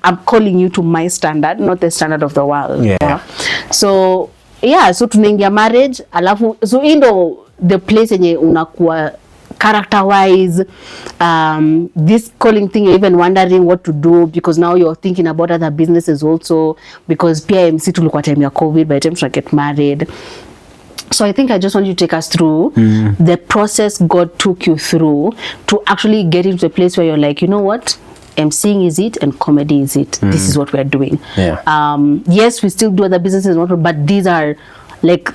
I'm calling you to my standard, not the standard of the world. So tunaingia marriage, alafu so indo the place yenye unakuwa character wise, this calling thing, you're even wondering what to do because now you're thinking about other businesses also because PMC tulikuwa time ya COVID by the time to get married. So I think I just want you to take us through the process God took you through to actually get into a place where you're like, you know what? MCing is it and comedy is it. This is what we're doing. Yes, we still do other businesses, but these are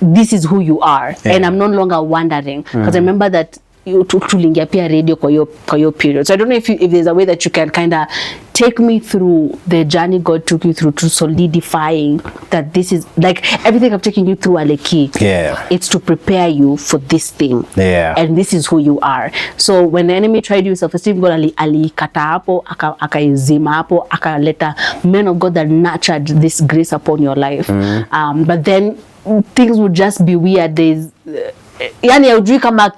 this is who you are. And I'm no longer wondering because I remember that tulingia pia radio kwa your period. So I don't know if there's a way that you can kind of take me through the journey God took you through to solidifying that this is everything I'm taking you through Aleki. It's to prepare you for this thing. And this is who you are. So when the enemy tried you, self-esteem God alikata hapo, akaizima hapo, akaleta men of God that nurtured this grace upon your life. But then things would just be weird. There's yani haujui kama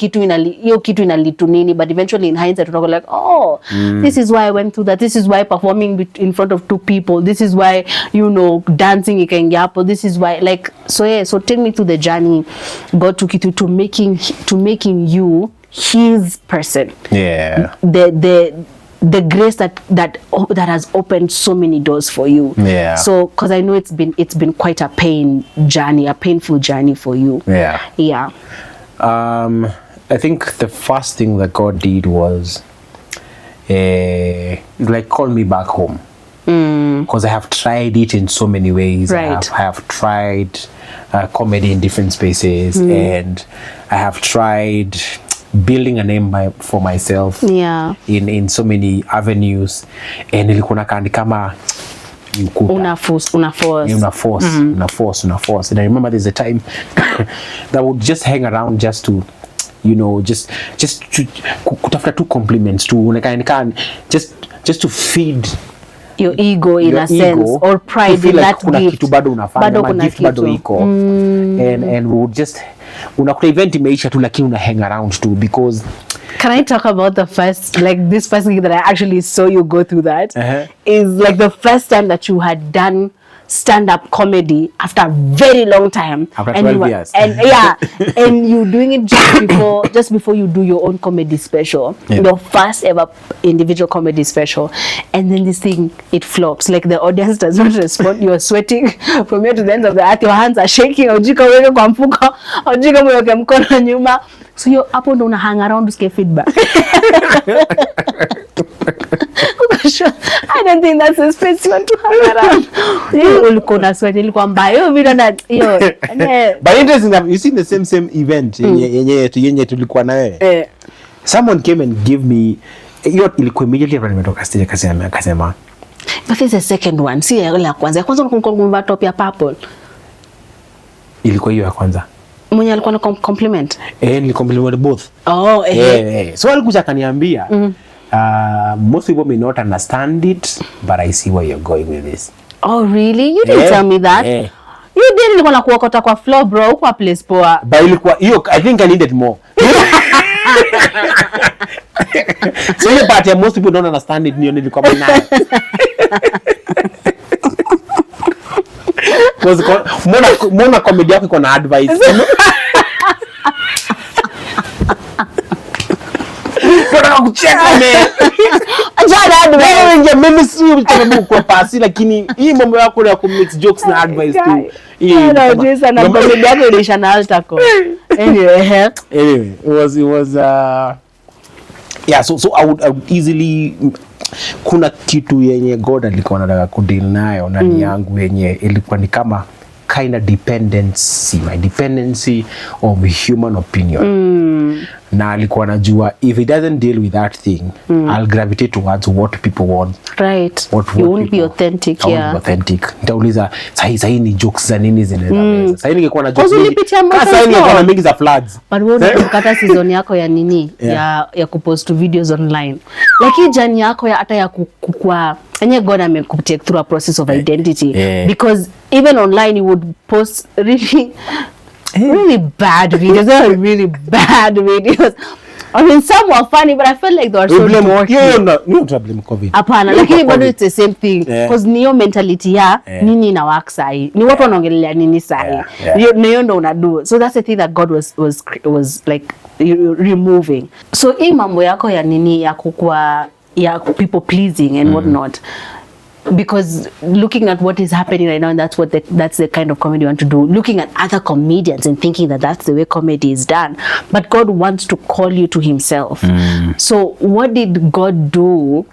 hiyo kitu inalitu nini, but eventually in hindsight unago this is why I went through that, this is why performing in front of 2 people, this is why dancing ikaingia hapo, this is why so take me through the journey God took you through to making you his person. The grace that has opened so many doors for you. So because I know it's been quite a painful journey for you.
I think the first thing that God did was call me back home because I have tried it in so many ways. I have tried comedy in different spaces and I have tried building a name for myself in so many avenues and nilikuwa nakandi kama
una force.
And I remember there's a time that I would just hang around just to just kutafuta two compliments to just to feed
your ego in a sense, or pride in that
kuna
gift.
Kitu bado unafanya,
kuna
gift bado iko. And we would just unakuta event imeisha tu lakini una hang around too, because
can I talk about the first thing that I actually saw you go through that? Is like the first time that you had done stand-up comedy after a very long time,
after 12 years,
and and you doing it just before you do your own comedy special, your first ever individual comedy special, and then this thing, it flops. Like the audience does not respond. You are sweating from here to the end of the earth. Your hands are shaking. Ujika wewe kwa mfuko, ujika mweke mkono nyuma. So you hapo ndo una hang around to get feedback. I don't think that's the space you want to hang around. Ulikuwa na sweat, ilikuwa mbaya video na hiyo.
But interesting that you see the same event yenye tulikuwa na wewe. Someone came and give me hiyo, ilikuwa immediately after nimetoka stage, akasema
but this is the second one. Si ya kwanza. Kwanza unakumbuka top ya purple.
Ilikuwa hiyo ya kwanza.
Mwenye alikuwa na compliment.
Nilikompliment both. So alikuja akaniambia most people may not understand it, but I see where you're going with this.
Oh really? You didn't tell me that. You didn't. Nilikuwa na kuokota kwa floor bro, kwa place poa.
But ilikuwa hiyo, I think I needed more. So the part most people don't understand it, nilikuwa nayo. Because mona comedy yako iko na advice. Nataka kucheka mimi si mtu kwa pasi, lakini hii mambo yako ya ku mix jokes na advice tu.
Jason na comedy yako ilisha na alter call. Anyway,
it was so I would easily, kuna kitu yenye God alikuwa anataka kudeal nayo ndani yangu yenye ilikuwa ni kama kind of dependency, my dependency of human opinion. Na alikuwa anajua if it doesn't deal with that thing, I'll gravitate towards what people want.
Right. You won't be authentic.
Nitauliza sahi ni jokes za nini zinaweza. Sahi ningekuwa na jokes
mingi.
Sahi ningekuwa na mingi za floods.
But wewe unakata season yako ya nini? Ya kupost videos online. Like jani yako ya hata ya kukua. And God take through a process of identity. Because even online you would post really bad videos. They were really bad videos. I mean, some were funny, but I felt like they were so dorky.
No blame COVID.
Hapana, lakini bado it's the same thing. Because niyo mentality ya nini na work sahi. Ni watu wanaongelea nini sahi. Niyo ndo unadu. So that's the thing that God was like removing. So hii mambo yako ya nini ya kukua ya people pleasing and whatnot, because looking at what is happening right now, and that's the kind of comedy you want to do, looking at other comedians and thinking that that's the way comedy is done, but God wants to call you to himself. So what did God do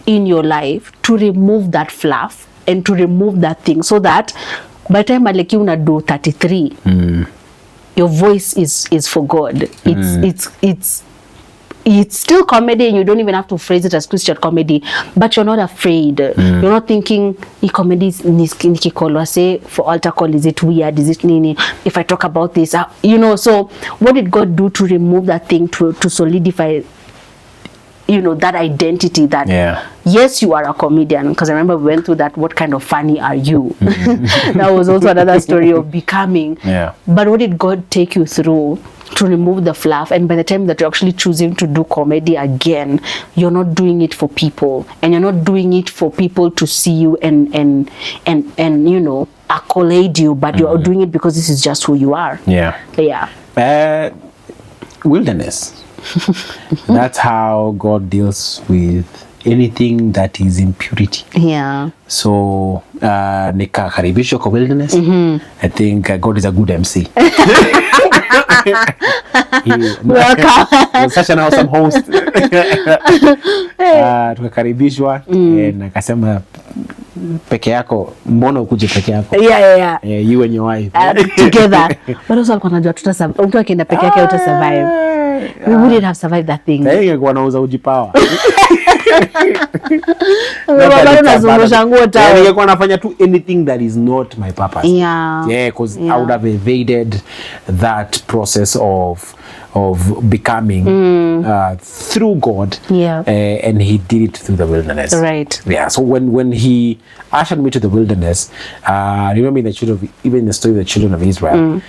in your life to remove that fluff and to remove that thing, so that by the time Maleki una do 33 your voice is for God. It's still comedy, and you don't even have to phrase it as Christian comedy, but you're not afraid. You're not thinking, comedy is nikikolwa, say for altar call, is it weird, is it nini, if I talk about this, so what did God do to remove that thing, to solidify that identity that yes, you are a comedian? Because I remember we went through that, what kind of funny are you? That was also another story of becoming. But what did God take you through to remove the fluff? And by the time that you're actually choosing to do comedy again, you're not doing it for people, and you're not doing it for people to see you and accolade you, but you're doing it because this is just who you are.
Wilderness. That's how God deals with anything that is impurity. So nikakaribishwa kwa wilderness. I think God is a good MC. Welcome. Such an awesome host. Tukakaribishwa na akasema peke yako, mbona ukuje peke yako? You and your wife.
Together. But also alikuwa anajua mtu akienda peke yake uta survive. we wouldn't have survived that thing.
Ingekuwa nauza uji power. Ningekuwa nafanya tu anything that is not my purpose.
Yeah,
because I would have evaded that process of becoming through God. And he did it through the wilderness.
Right.
Yeah. So when he ushered me to the wilderness, remember even in the story of the children of Israel,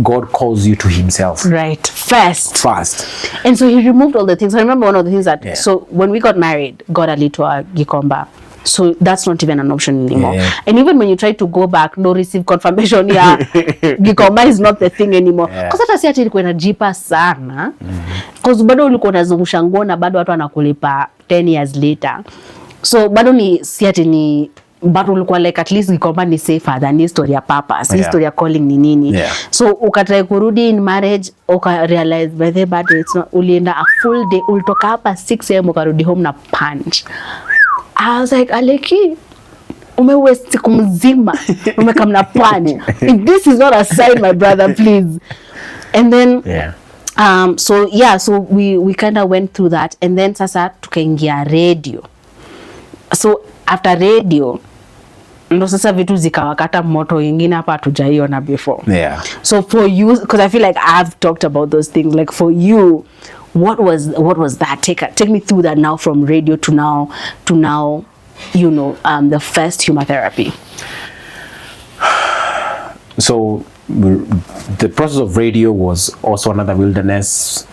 God calls you to himself.
Right. First.
And
so he removed all the things. I remember one of the things that, so when we got married, God alitoa Gikomba. So that's not even an option anymore. And even when you try to go back, no receive confirmation, Gikomba is not the thing anymore. Because hata si ati ilikuwa inajipa sana. Because bado ulikuwa unazungusha nguo na bado watu wanakulipa 10 years later. So bado si ati ni, but ulikuwa like at least Gikomba ni safer than history ya purpose, history ya calling ni nini. So ukatrai kurudi in marriage, uka realize by the bad it's not, ulienda a full day, ulitoka hapa 6 am ukarudi home na punch. I was like, Aleki, umewaste siku mzima, umekamna punch. If this is not a sign, my brother, please. And then, so we kind of went through that. And then sasa tukaingia radio. So after radio, ndo sasa vitu zikawakata moto ingine hapa hatujaiona before. So for you, because I feel like I've talked about those things, like for you, what was that? Take me through that now, from radio to now, the first chemotherapy. So
the process of radio was also another wilderness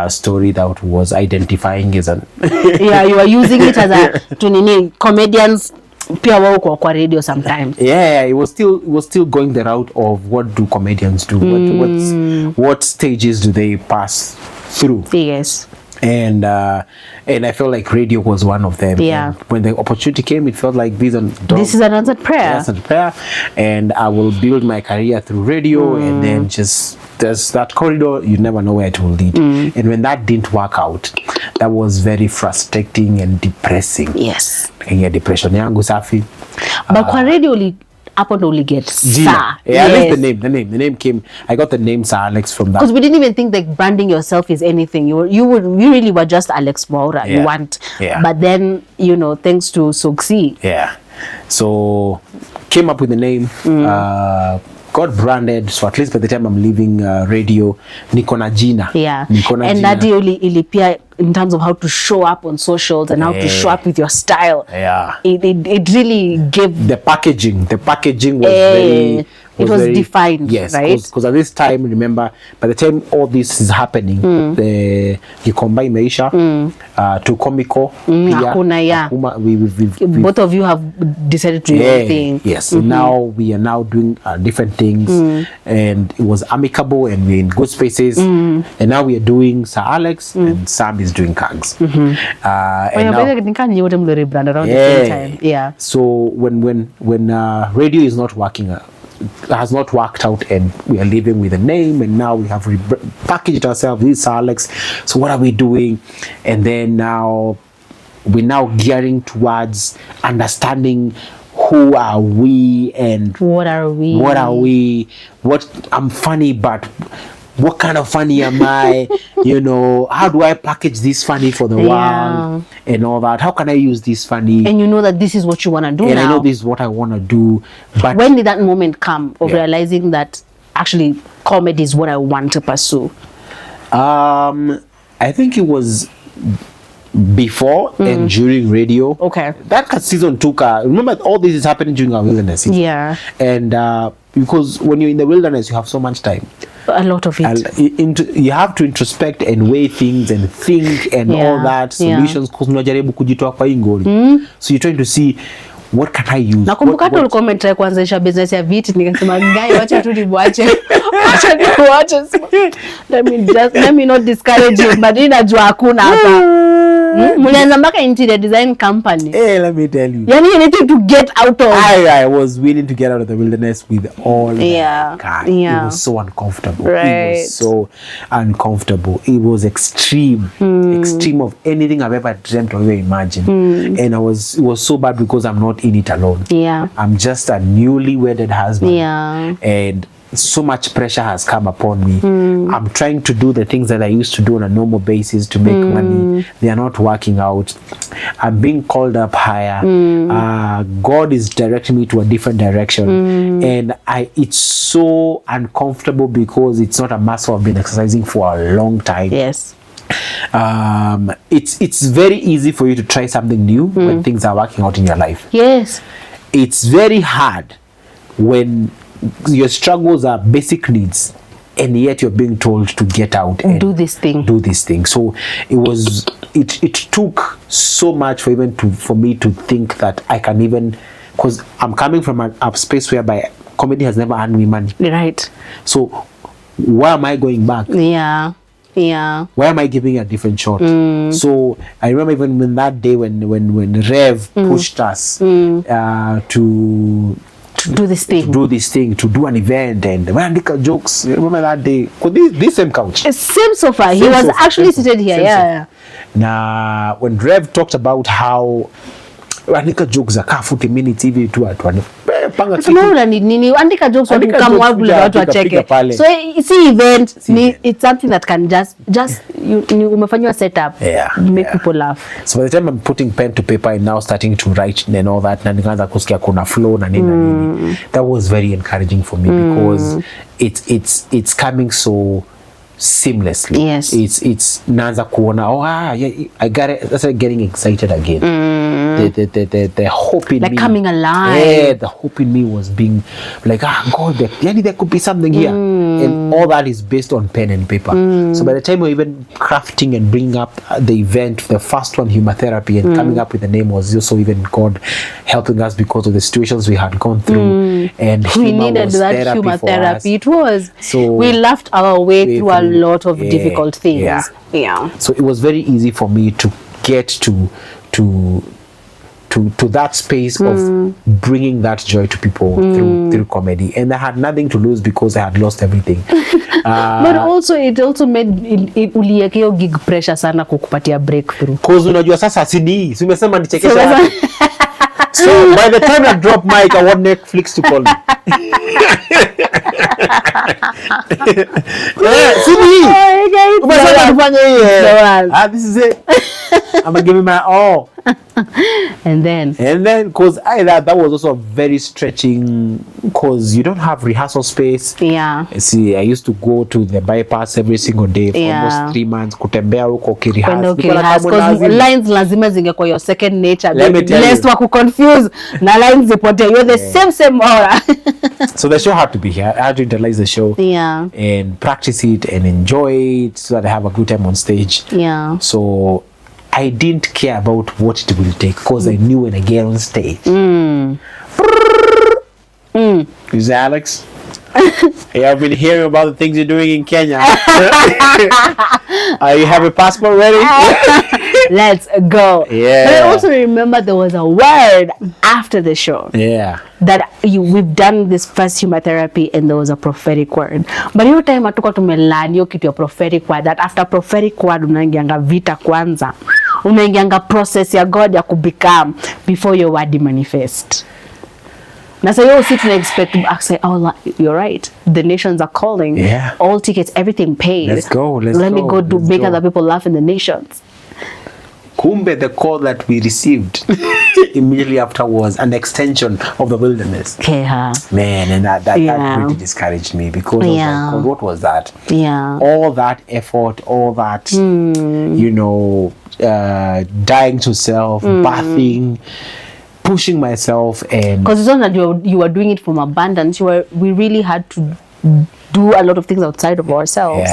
story that was identifying as an
you are using it as a comedians pia wao kwa radio sometimes.
It was still going the route of what do comedians do, what stages do they pass through. And I felt like radio was one of them. And when the opportunity came, it felt like this is an answered prayer. And I will build my career through radio, and then just there's that corridor, you never know where it will lead. And when that didn't work out, that was very frustrating and depressing. Depression yangu safi.
But kwa radio up on only get Sir.
The name came. I got the name Sir Alex from that.
Because we didn't even think that branding yourself is anything. You really were just Alex Mwaura. You want. But then, thanks to Succeed.
So came up with the name. Got branded, so at least by the time I'm leaving radio, niko na jina.
And that ilipia in terms of how to show up on socials and how to show up with your style. It really gave
the packaging. The packaging was very.
It was very defined, right?
Because at this time, remember, by the time all this is happening, the Gikomba imeisha, to Comico,
both of you have decided to do your thing.
Now we are now doing different things, and it was amicable, and we're in good spaces, and now we are doing Sir Alex, and Sam is doing Kags. And
now,
so when radio is not working, has not worked out, and we are living with a name, and now we have packaged ourselves. This is Alex. So what are we doing? And then now we're gearing towards understanding who are we and
what are we.
I'm funny, but what kind of funny am I? How do I package this funny for the world and all that? How can I use this funny?
And you know that this is what you want to do
and
now.
I know this is what I want to do. But
when did that moment come of realizing that actually comedy is what I want to pursue?
I think it was before and during radio. That season took remember all this is happening during our wilderness season. And because when you're in the wilderness, you have so much time.
A lot of it.
You have to introspect and weigh things and think and all that solutions. Because unajaribu kujitoa kwa ingoli. So you're trying to see what can I use.
Nakumbuka tu ulikuwa umetry kuanzisha business ya viti, nikasema guy wacha tu niwache. Let me not discourage you, but ninajua hakuna hapa. Mlianza mpaka interior design company.
Let me tell you.
You need to get out of.
I was willing to get out of the wilderness with all that. It was so uncomfortable. It was so uncomfortable. It was extreme of anything I've ever dreamt or ever imagined. And it was so bad because I'm not in it alone. I'm just a newly wedded husband. And so much pressure has come upon me. I'm trying to do the things that I used to do on a normal basis to make money. They are not working out. I'm being called up higher. God is directing me to a different direction. And it's so uncomfortable because it's not a muscle I've been exercising for a long time.
Yes.
It's very easy for you to try something new when things are working out in your life.
Yes. It's
very hard when your struggles are basic needs and yet you're being told to get out and
do this thing.
So it took so much for me to think that I can even, because I'm coming from a space whereby comedy has never earned me money.
Right.
So why am I going back?
Yeah. Why
am I giving a different shot? So I remember even when that day when Rev pushed us to
do this thing,
to do an event, and Andika jokes. Remember that day? This same couch.
Same sofa. He was actually seated here. Yeah.
Now, when Rev talked about how andika jokes za 40 minutes hivi tu watu panga kitu.
Tunaona nini andika jokes watu kama watu wacheke. So see event it's something that can just you umefanywa setup make people laugh.
So by the time I'm putting pen to paper and now starting to write and all that, na nikaanza kusikia kuna flow na nini. That was very encouraging for me because it's coming so seamlessly.
Yes.
It's naanza kuona I got it. That's like getting excited again. The hope in
like
me,
coming alive.
Yeah, the hope in me was being like, God, there could be something here, and all that is based on pen and paper. So by the time we're even crafting and bringing up the event, the first one, Humotherapy, and coming up with the name was also even God helping us because of the situations we had gone through, and
we needed that Humotherapy. It was so we laughed our way through a lot of difficult things. Yeah.
So it was very easy for me to get to that space of bringing that joy to people through comedy, and I had nothing to lose because I had lost everything.
But also it also made uliekeo gig pressure sana kukupatia breakthrough.
Cause unajua sasa sini umesema nichekesha. So by the time I drop mic, I want Netflix to call me. This is it. I'm gonna give it my all.
And then
because that was also very stretching because you don't have rehearsal space.
Yeah.
See, I used to go to the bypass every single day for almost 3 months. Kutembea huko
kirehearse. Because lines lazima zingekuwa your second nature. Lest wa confuse na lines zipote. You're the same aura.
So the show had to be here. I had to internalize the show.
Yeah.
And practice it and enjoy it so that I have a good time on stage.
Yeah.
So I didn't care about what it will take because I knew when I get on stage. Is Alex? Hey, I've been hearing about the things you're doing in Kenya. You have a passport ready?
Let's go.
Yeah.
But I also remember there was a word after the show.
Yeah.
That we've done this first Humotherapy and there was a prophetic word. But your time hatuko tumelani yo kitu ya prophetic word, that after prophetic word unaingianga vita kwanza. Unaingianga process ya God ya kubecome before your word manifest. Na so you sit and expect to say, oh, you're right. The nations are calling.
Yeah.
All tickets, everything paid.
Let's go.
Let me go make other people laugh in the nations.
Kumbe, the call that we received immediately after was an extension of the wilderness. Man, and that really discouraged me because I was like, God, what was that?
Yeah.
All that effort, all that, dying to self, bathing, pushing myself, and
because it's not that you were doing it from abundance. We really had to do a lot of things outside of ourselves.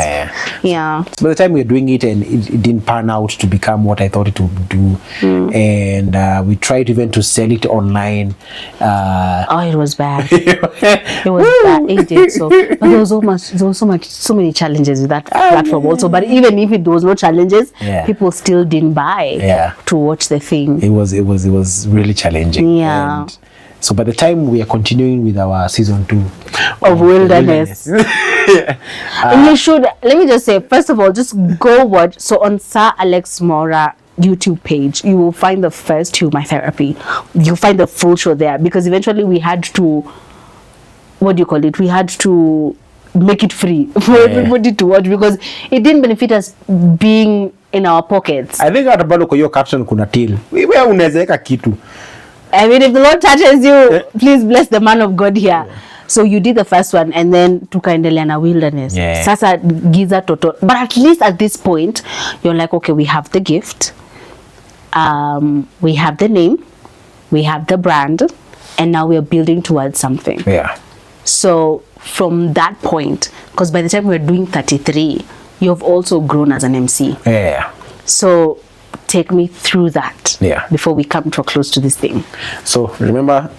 Yeah.
So by the time we were doing it and it didn't pan out to become what I thought it would do, and we tried even to sell it online.
It was bad. It was bad. It did so. But there was so many challenges with that platform also. But even if there was no challenges, people still didn't buy to watch the thing.
It was really challenging.
Yeah.
And so by the time we are continuing with our season 2
of Wilderness. You should, let me just say, first of all, just go watch. So on Sir Alex Mwaura YouTube page, you will find the first Humotherapy. You'll find the full show there because eventually we had to what do you call it? We had to make it free for everybody to watch because it didn't benefit us being in our pockets.
I think hata bado kwa hiyo caption kuna till. Wewe unaweza weka kitu.
I mean, if the Lord touches you, please bless the man of God here. Yeah. So you did the first one and then tukaendelea na wilderness. Yeah. Sasa giza toto. But at least at this point, you're like, okay, we have the gift. We have the name. We have the brand. And now we're building towards something.
Yeah.
So from that point, because by the time we're doing 33, you've also grown as an MC.
Yeah.
So take me through that before we come to a close to this thing.
So remember,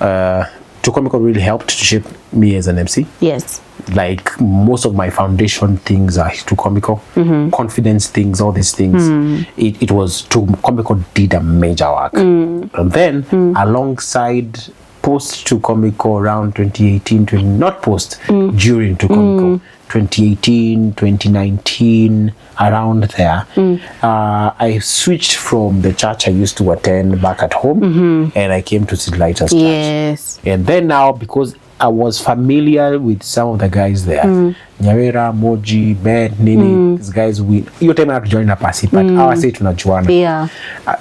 To Comical really helped to shape me as an MC.
Yes.
Like most of my foundation things are To Comical, confidence things, all these things. It was To Comical did a major work. And then alongside post To Comical around 2018, not post, during To Comical, 2018, 2019, around there, I switched from the church I used to attend back at home, and I came to St. Lighters Church.
Yes.
And then now, because I was familiar with some of the guys there, Nyawera, Moji, Ben, Nini, these guys, your time I had to join a Pasi, but I say tunajuana.
Yeah.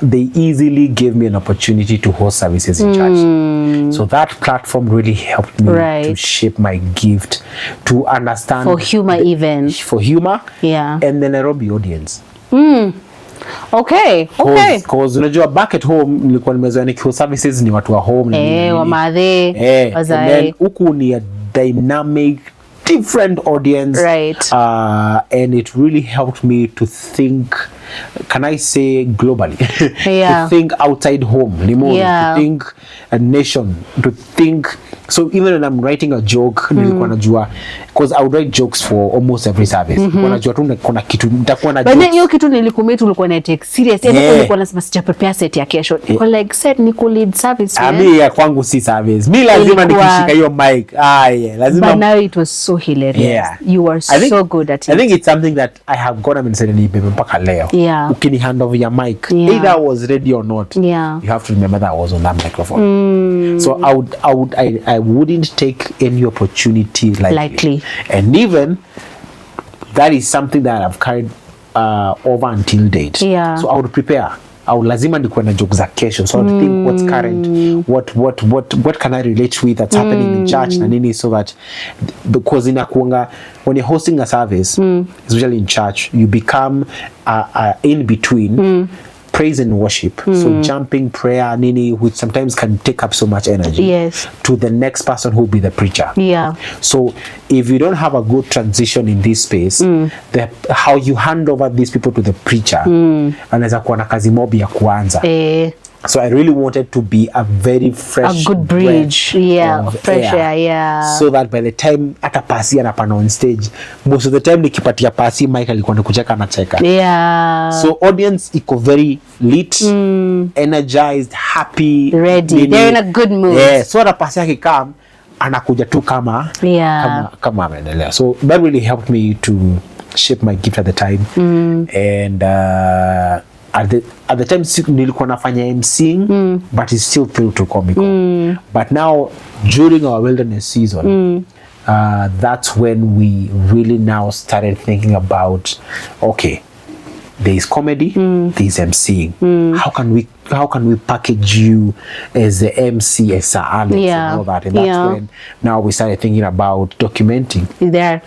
They easily gave me an opportunity to host services in church. So that platform really helped me to shape my gift, to understand.
For humor even.
For humor.
Yeah.
And the Nairobi audience.
Okay.
Because unajua back at home nilikuwa nimezoea nikiwa services ni watu wa home
wa madhe
and then huku ni a dynamic different audience,
right?
And it really helped me to think, can I say globally? To think outside home, to think a nation, to think. So even when I'm writing a joke, nilikuwa najua, because I would write jokes for almost every service. Nilikuwa najua tu kuna kitu nitakuwa na jokes. But
hiyo kitu nilikumate ulikuwa na take serious. Nilikuwa nasema sija prepare set ya kesho. Niko like set niko lead service.
Mimi ya kwangu si service. Mimi lazima nikishika hiyo mic. Lazima.
But now it was so hilarious. You were so good at it.
I think it's something that I have gone up and said ni bebe mpaka leo. Ukini hand over your mic, either I was ready or not. You have to remember that I was on that microphone. So I wouldn't take any opportunity lightly. And even that is something that I've carried over until date. So I would prepare. I would lazima nikuwe na jokes za kesho. So I would think what's current, what can I relate with that's happening in church na nini, so that because inakuanga when you're hosting a service, especially in church, you become in between praise and worship. So jumping prayer nini, which sometimes can take up so much energy, to the next person who will be the preacher. So if you don't have a good transition in this space, how you hand over these people to the preacher, anaweza kuwa na kazi mobi ya kuanza. So I really wanted to be a very fresh,
a good bridge, fresh air,
so that by the time ata pasi anapanda on stage, most of the time nikipatia pasi Mike alikuwa nakucheka na cheka. So audience iko very lit, energized, happy,
ready, they're in a good mood.
So ata pasi akikam anakuja tu kama amendelea. So that really helped me to shape my gift at the time. And at the time nilikuwa nafanya MCing, but it still felt too comical. But now during our wilderness season, that's when we really now started thinking about, okay, there is comedy, there is MCing. How can we package you as the MC, as Sir Alex, and all that? And that's when now we started thinking about documenting
the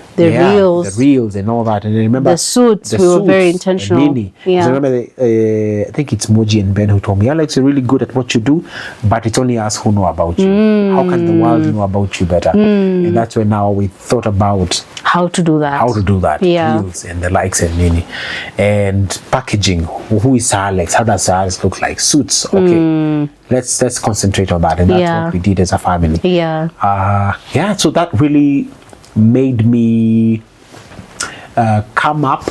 reels and all that. And I remember
the suits, we were very intentional.
I remember I think it's Moji and Ben who told me, Alex, you're really good at what you do, but it's only us who know about you. How can the world know about you better? And that's when now we thought about
how to do that.
Reels and the likes and mini. And packaging. Who is Sir Alex? How does Sir Alex look like? Suits. Okay. Let's concentrate on that. And that's what we did as a family. So that really made me come up.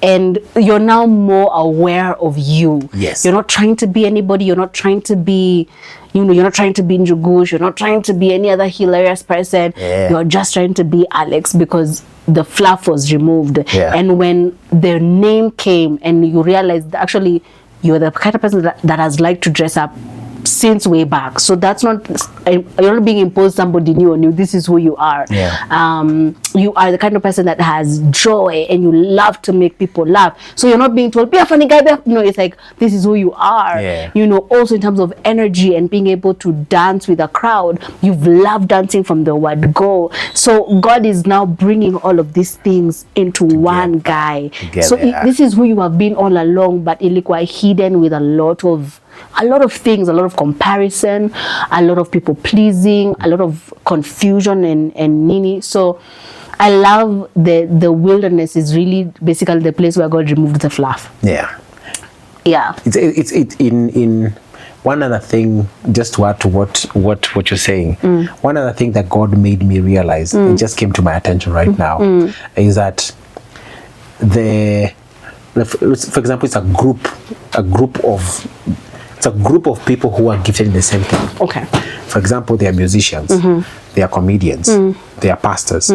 And you're now more aware of you.
Yes.
You're not trying to be anybody. You're not trying to be, you're not trying to be Njugush. You're not trying to be any other hilarious person. You're just trying to be Alex because the fluff was removed. And when the name came and you realized that actually you're the kind of person that has liked to dress up since way back. So that's not, you're not being imposed somebody new on you. This is who you are. You are the kind of person that has joy and you love to make people laugh. So you're not being told, be a funny guy. It's like, this is who you are. Also in terms of energy and being able to dance with a crowd, you've loved dancing from the word go. So God is now bringing all of these things into one guy. So this is who you have been all along, but ilikuwa hidden with a lot of things, a lot of comparison, a lot of people pleasing, a lot of confusion and nini. So I love the wilderness is really basically the place where God removed the fluff.
It's in one other thing, just to add to what you're saying, one other thing that God made me realize, it just came to my attention right now, is that for example, it's a group of people who are gifted in the same thing.
Okay.
For example, they are musicians, they are comedians, they are pastors,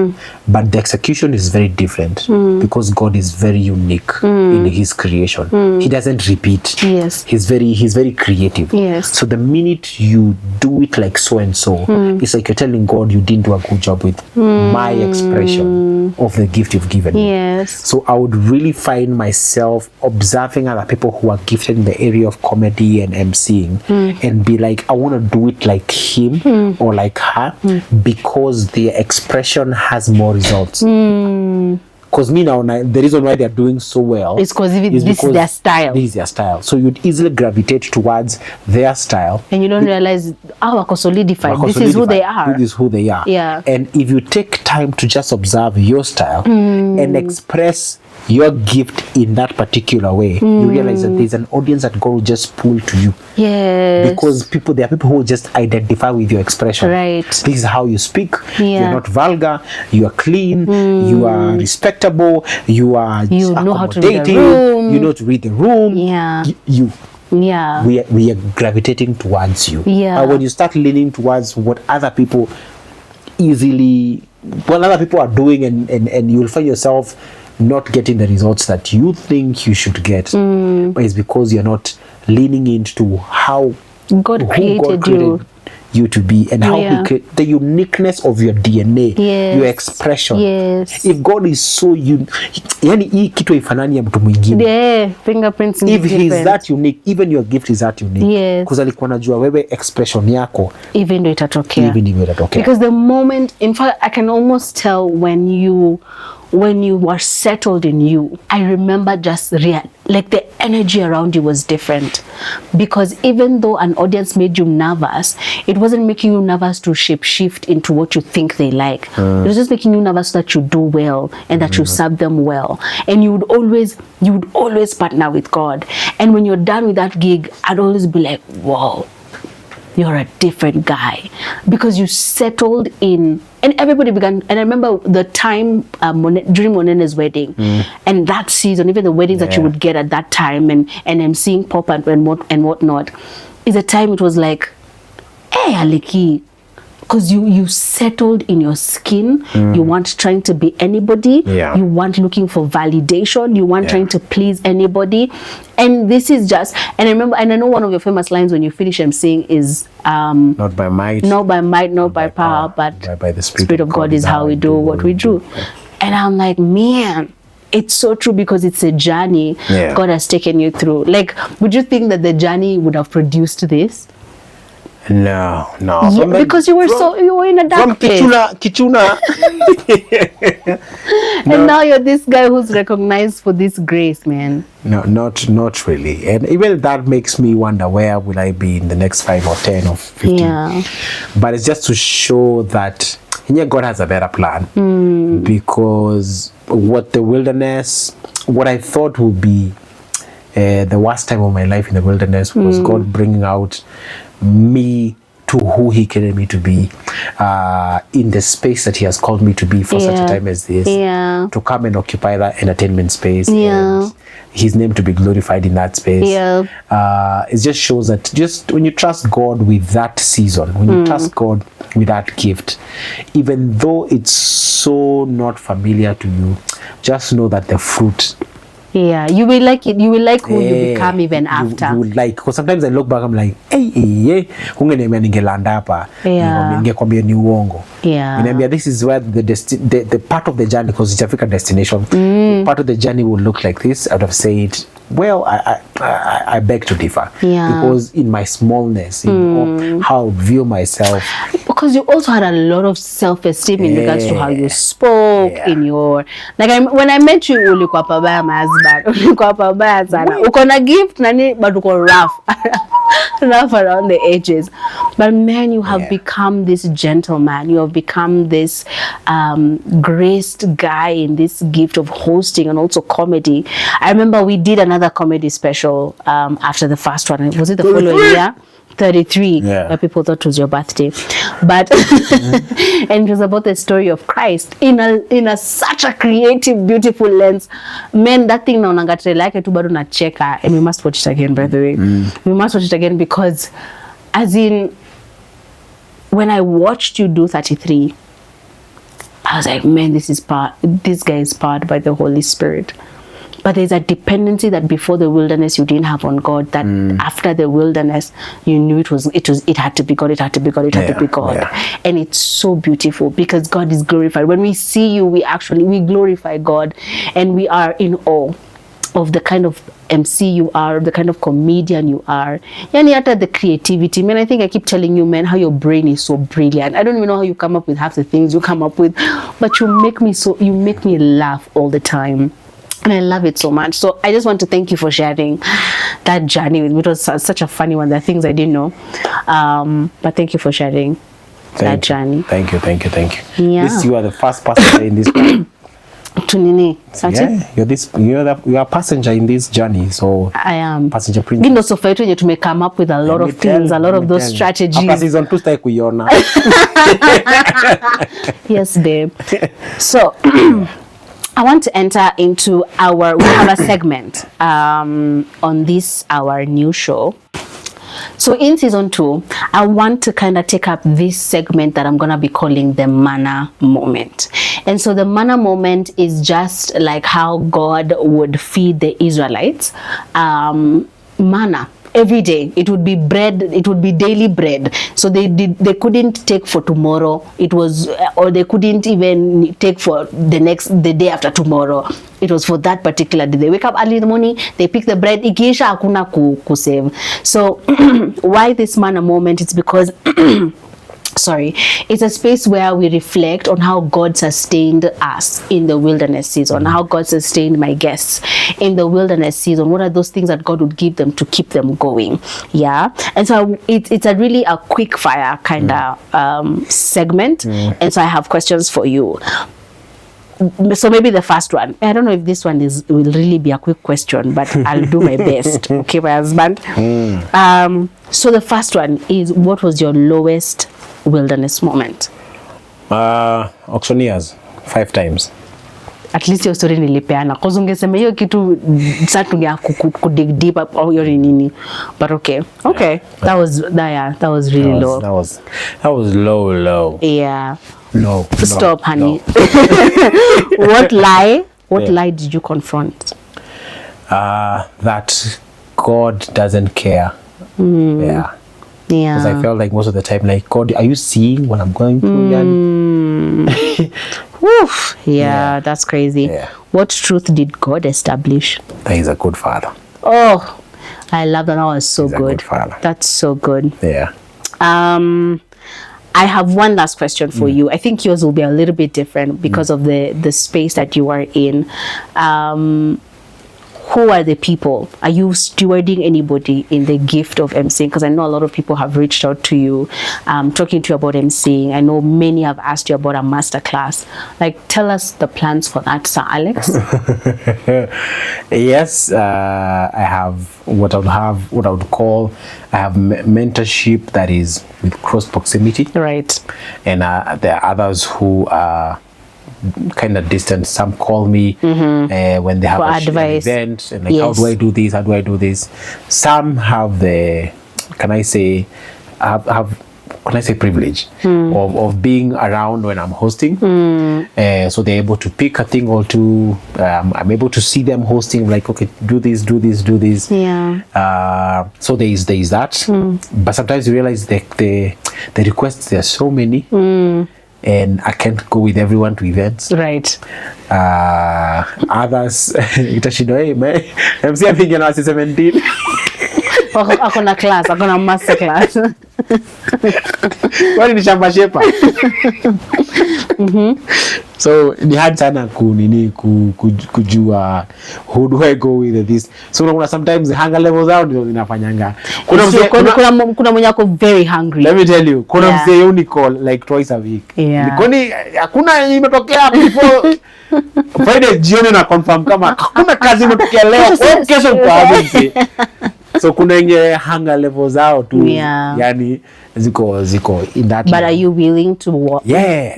but the execution is very different because God is very unique in His creation. He doesn't repeat.
Yes.
He's very creative.
Yes.
So the minute you do it like so and so, it's like you're telling God you didn't do a good job with my expression of the gift you've given me.
Yes.
So I would really find myself observing other people who are gifted in the area of comedy and emceeing and be like, I want to do it like him or like her because their expression has more results. Because the reason why they're doing so well
is because this is their style.
This is their style. So you'd easily gravitate towards their style.
And you don't realize, wako solidified. This is who they are.
This is who they are.
Yeah.
And if you take time to just observe your style and express your gift in that particular way, you realize that there's an audience that God will just pull to you.
Yes.
Because there are people who will just identify with your expression.
Right.
This is how you speak. You're not vulgar. You are clean. You are respectable. You
know how to read the room.
You know to read the room.
Yeah.
We are gravitating towards you.
Yeah.
And when you start leaning towards what other people are doing, and you'll find yourself not getting the results that you think you should get, but it's because you're not leaning into how
God created
you to be, and how He created the uniqueness of your DNA, your expression.
Yes.
If God is so yani hii kitu haifanani ya mtu mwingine.
Fingerprints
if He's that unique, even your gift is that unique. Because alikuwa najua wewe expression yako
even ndio itatokea.
Because
the moment, in fact, I can almost tell when you were settled in you. I remember just like the energy around you was different, because even though an audience made you nervous, it wasn't making you nervous to shift into what you think they like. It was just making you nervous that you do well and that you serve them well, and you would always partner with God. And when you're done with that gig, I'd always be like, wow, you're a different guy, because you settled in. And everybody began, and I remember the time during Monene's wedding, and that season, even the weddings that you would get at that time, and emceeing pop and whatnot, is a time it was like, hey, Aleki, because you settled in your skin. You weren't trying to be anybody. You weren't looking for validation. You weren't trying to please anybody. And this is just, and I remember, and I know one of your famous lines when you finish emceeing is,
not by might,
not by power, but
by the
Spirit of God is how we do what we do. And I'm like, man, it's so true, because it's a journey God has taken you through. Like, would you think that the journey would have produced this?
No.
Yeah, because you were in a dark place.
Kichuna.
And now you're this guy who's recognized for this grace, man.
No, not really. And even that makes me wonder, where will I be in the next 5 or 10 or 15?
Yeah.
But it's just to show that God has a better plan. Because what I thought would be the worst time of my life in the wilderness was God bringing out me to who He created me to be, in the space that He has called me to be for such a time as this, to come and occupy that entertainment space, and His name to be glorified in that space. It just shows that just when you trust God with that season, when you trust God with that gift, even though it's so not familiar to you, just know that the fruit
Yeah, you will like it. You will like who you become even after.
You would like, because sometimes I look back, I'm like, hey, ungeniambia ningelanda hapa, ningekwambia ni uongo. Ningeambia this is where the part of the journey, because it's African destination, part of the journey will look like this. I would have said, well, I beg to differ, because in my smallness, in how I view myself,
because you also had a lot of self-esteem in regards to how you spoke, in your, like, when I met you, ulikuwa pabaya my husband, ulikuwa pabaya sana, uko na gift nani, but uko rough around the edges, but man, you have become this gentleman. You have become this graced guy in this gift of hosting and also comedy. I remember we did another comedy special after the first one. Was it the following year? 33, where people thought it was your birthday, but and it was about the story of Christ in a such a creative, beautiful lens. Man, that thing now nangatele like tu bado na cheka, and we must watch it again, by the way. We must watch it again, because as in, when I watched you do 33, I was like, man, this guy is powered by the Holy Spirit. But there's a dependency that before the wilderness you didn't have on God, that after the wilderness you knew it had to be God, it had to be God, it had to be God. And it's so beautiful, because God is glorified. When we see you, we glorify God, and we are in awe of the kind of MC you are, the kind of comedian you are. Yani hata the creativity. Man, I think I keep telling you, man, how your brain is so brilliant. I don't even know how you come up with half the things you come up with, but you make me laugh all the time. And I love it so much. So I just want to thank you for sharing that journey with me. It was such a funny one. There are things I didn't know. But thank you for sharing that journey.
Thank you.
Yeah.
You are the first passenger in this journey. You are a passenger in this journey. So
I am.
Passenger princess.
Gindo so far you to come up with a lot of things, a lot of those strategies.
After season 2 stay kuiona.
Yes, babe. So I want to enter into we have a segment on this, our new show. So in season 2, I want to kind of take up this segment that I'm going to be calling the manna moment. And so the manna moment is just like how God would feed the Israelites. Manna. Every day it would be bread, it would be daily bread, so they couldn't take for tomorrow. It was, or they couldn't even take for the day after tomorrow. It was for that particular day. They wake up early in the morning, they pick the bread, ikiisha hakuna kusave. So why this manna moment? It's because it's a space where we reflect on how God sustained us in the wilderness season, how God sustained my guests in the wilderness season. What are those things that God would give them to keep them going? Yeah. And so it's a really a quick fire kind of segment. And so I have questions for you. So maybe the first one, I don't know if this one will really be a quick question, but I'll do my best. Okay, my husband. So the first one is, what was your lowest wilderness moment?
Auctioneers 5 times.
At least your story nilipeana, cause ungesema hiyo kitu sasa tunge dig deep up au hiyo nini. But okay. That was really low.
That was low.
Yeah.
No.
Stop, honey.
No.
What lie did you confront?
That God doesn't care. Yeah. Because I felt like most of the time, like, God, are you seeing what I'm going through?
Woof. Yeah, that's crazy. Yeah. What truth did God establish?
That He's a good Father.
Oh, I love that. That was so
He's
good.
A good Father.
That's so good.
Yeah.
I have one last question for you. I think yours will be a little bit different because of the space that you are in. Who are the people? Are you stewarding anybody in the gift of emceeing? Because I know a lot of people have reached out to you, talking to you about emceeing. I know many have asked you about a masterclass. Like, tell us the plans for that, Sir Alex.
Yes, I have what I would call mentorship that is with cross proximity.
Right.
And there are others who are kind of distant. Some call me when they have an event and like, how do I do this? Some have have can I say, privilege of being around when I'm hosting. So they're able to pick a thing or two. I'm able to see them hosting, like, okay, do this.
Yeah.
So there is that. But sometimes you realize the requests, there are so many. And I can't go with everyone to events.
Right.
Others, hey, man, I'm saying, 17.
Akona class, akona master class.
Wani ni shamba shepa. So ni hard sana kujua who do I go with this. So unaona sometimes the hunger levels out ndio zinafanyanga.
Kuna mwenye ako very hungry.
Let me tell you, kuna mzee unicorn like twice a week. Nikoni hakuna imetokea before Friday jioni na confirm kama hakuna kazi imetokea leo, kesho mkaanze. So kuna yenye hunger levels out tu, yani ziko in that.
But are you willing to walk?
Yeah.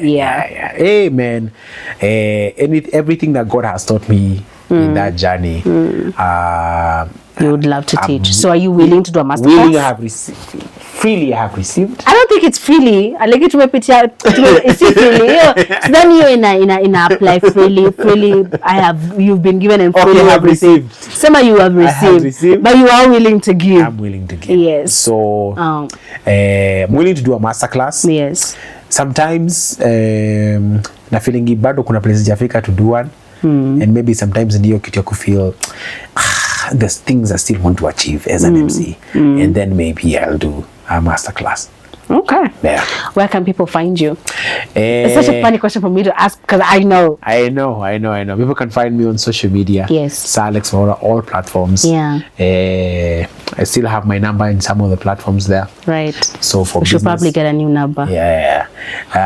Hey man, everything that God has taught me in that journey,
you would love to teach. So are you willing to do a master class?
Freely I have received.
I don't think it's freely. I like it to tumepitia. Is it freely? Then you in apply freely. You've been given and freely
you have received.
Some you have received, but you are willing to give.
I'm willing to give.
Yes.
So I'm willing to do a master class.
Yes.
Sometimes na feeling bado kuna place jafika to do one. And maybe sometimes ndio kitu ya kufeel there's things I still want to achieve as an MC. And then maybe I'll do a masterclass.
Okay.
Yeah.
Where can people find you? It's such a funny question for me to ask because I know. People can find me on social media.
Yes. It's Alex Mwaura, all platforms.
Yeah.
I still have my number in some of the platforms there.
Right.
So for
we should probably get a new number.
Yeah.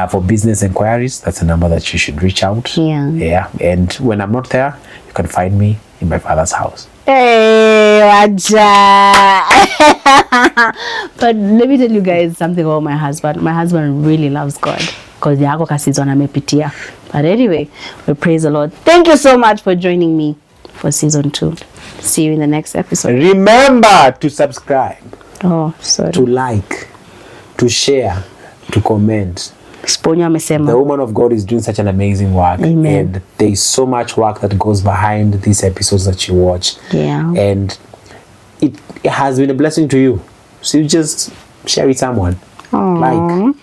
For business inquiries, that's a number that you should reach out. Yeah. And when I'm not there, you can find me in my father's house.
Hey, Raja. But let me tell you guys something about my husband. My husband really loves God because yako kasizona amepitia. But anyway, we praise the Lord. Thank you so much for joining me for season 2. See you in the next episode.
Remember to subscribe.
Oh, sorry.
To like, to share, to comment. The woman of God is doing such an amazing work.
Amen.
And there is so much work that goes behind these episodes that you watch.
Yeah.
And it has been a blessing to you. So you just share with someone.
Aww.
Like.